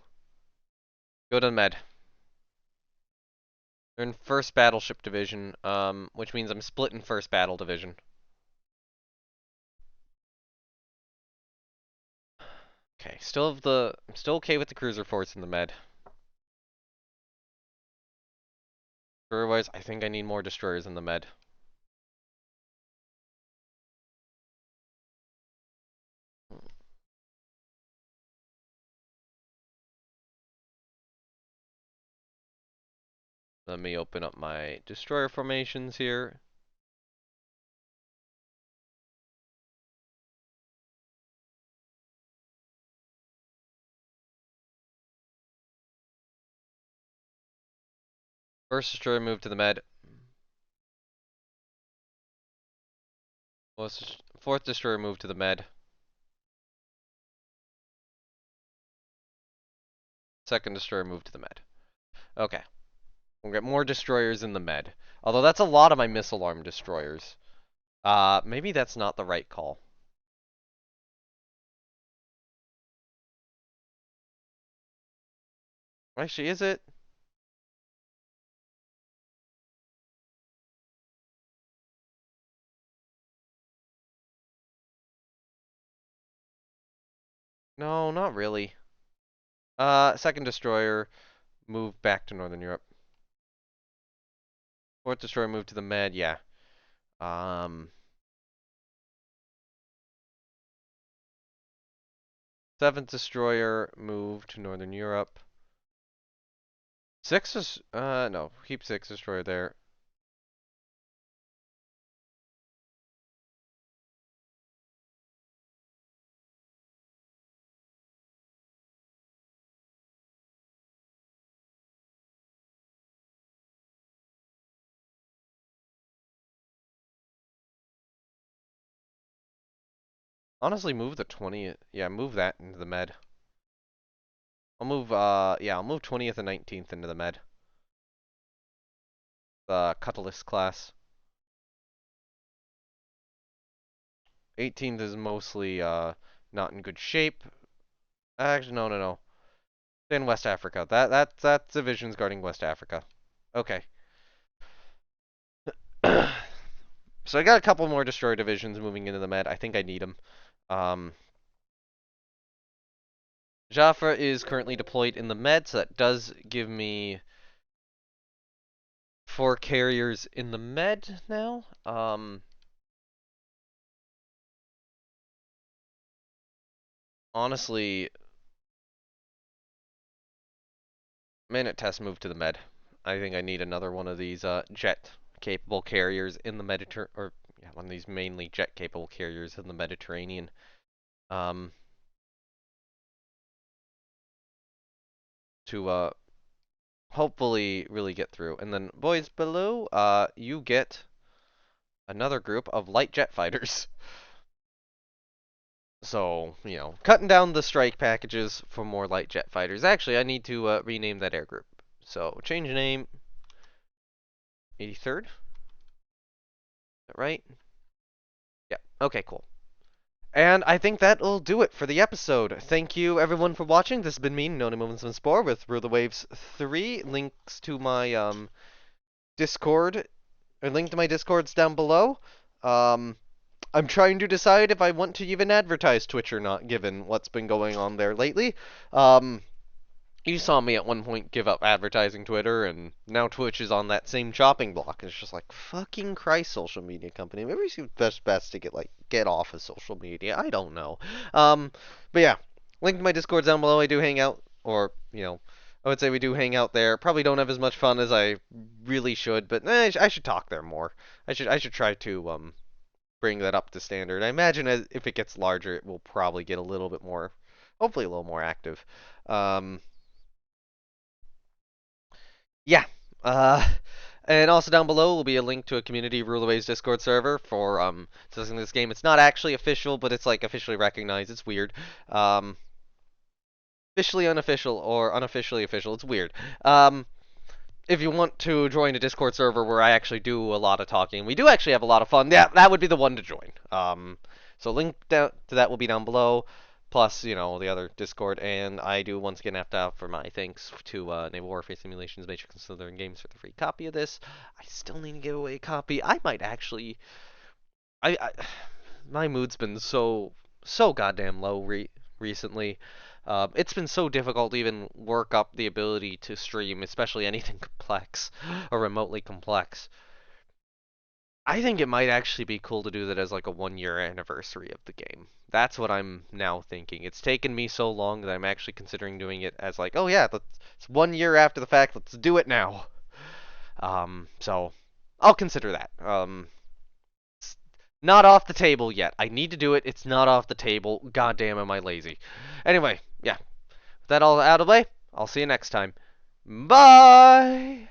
go to the Med. They're in 1st Battleship Division, which means I'm split in 1st Battle Division. Okay, I'm still okay with the cruiser force in the Med. Otherwise, I think I need more destroyers in the Med. Let me open up my destroyer formations here. First destroyer move to the Med. 4th destroyer move to the Med. 2nd destroyer move to the Med. Okay. We'll get more destroyers in the Med. Although that's a lot of my missile arm destroyers. Maybe that's not the right call. Actually, is it? No, not really. 2nd destroyer, move back to Northern Europe. 4th destroyer, move to the Med, yeah. 7th destroyer, move to Northern Europe. 6th is, no, keep 6th destroyer there. Honestly, move the 20th. Yeah, move that into the med. I'll move 20th and 19th into the med. The Cutlass class. 18th is mostly, not in good shape. Actually, no. In West Africa. That division's guarding West Africa. Okay. So I got a couple more destroyer divisions moving into the med. I think I need them. Um, Jaffa is currently deployed in the med, so that does give me 4 carriers in the med now. Honestly, minute test move to the med. I think I need another one of these jet-capable carriers in the Mediterranean, or yeah, one of these mainly jet-capable carriers in the Mediterranean. Um, to hopefully really get through. And then boys below, you get another group of light jet fighters. So, you know, cutting down the strike packages for more light jet fighters. Actually, I need to rename that air group. So, change name, 83rd. Is that right? Yeah. Okay, cool. And I think that'll do it for the episode. Thank you, everyone, for watching. This has been me, Noni Moments of Spore, with Rule the Waves 3. Links to my Discord, or link to my Discords down below. I'm trying to decide if I want to even advertise Twitch or not, given what's been going on there lately. You saw me at one point give up advertising Twitter, and now Twitch is on that same chopping block. And it's just like, fucking Christ, social media company. Maybe it's best to get off of social media. I don't know. But yeah, link to my Discord down below. I do hang out, or I would say we do hang out there. Probably don't have as much fun as I really should, but I should talk there more. I should try to bring that up to standard. I imagine if it gets larger, it will probably get a little bit more, hopefully a little more active. Yeah. Uh, and also down below will be a link to a community Ruleways Discord server for discussing this game. It's not actually official, but it's like officially recognized. It's weird. Um, Officially unofficial or unofficially official. It's weird. If you want to join a Discord server where I actually do a lot of talking, we do actually have a lot of fun. Yeah, that would be the one to join. So link down to that will be down below. Plus, the other Discord, and I do once again have to offer my thanks to Naval Warfare Simulations, Matrix and Slytherin Games for the free copy of this. I still need to give away a copy. I might actually, I my mood's been so goddamn low recently. It's been so difficult to even work up the ability to stream, especially anything complex or remotely complex. I think it might actually be cool to do that as like a 1 year anniversary of the game. That's what I'm now thinking. It's taken me so long that I'm actually considering doing it as like, oh yeah, it's 1 year after the fact. Let's do it now. So I'll consider that. It's not off the table yet. I need to do it. It's not off the table. Goddamn, am I lazy. Anyway, yeah. With that all out of the way, I'll see you next time. Bye!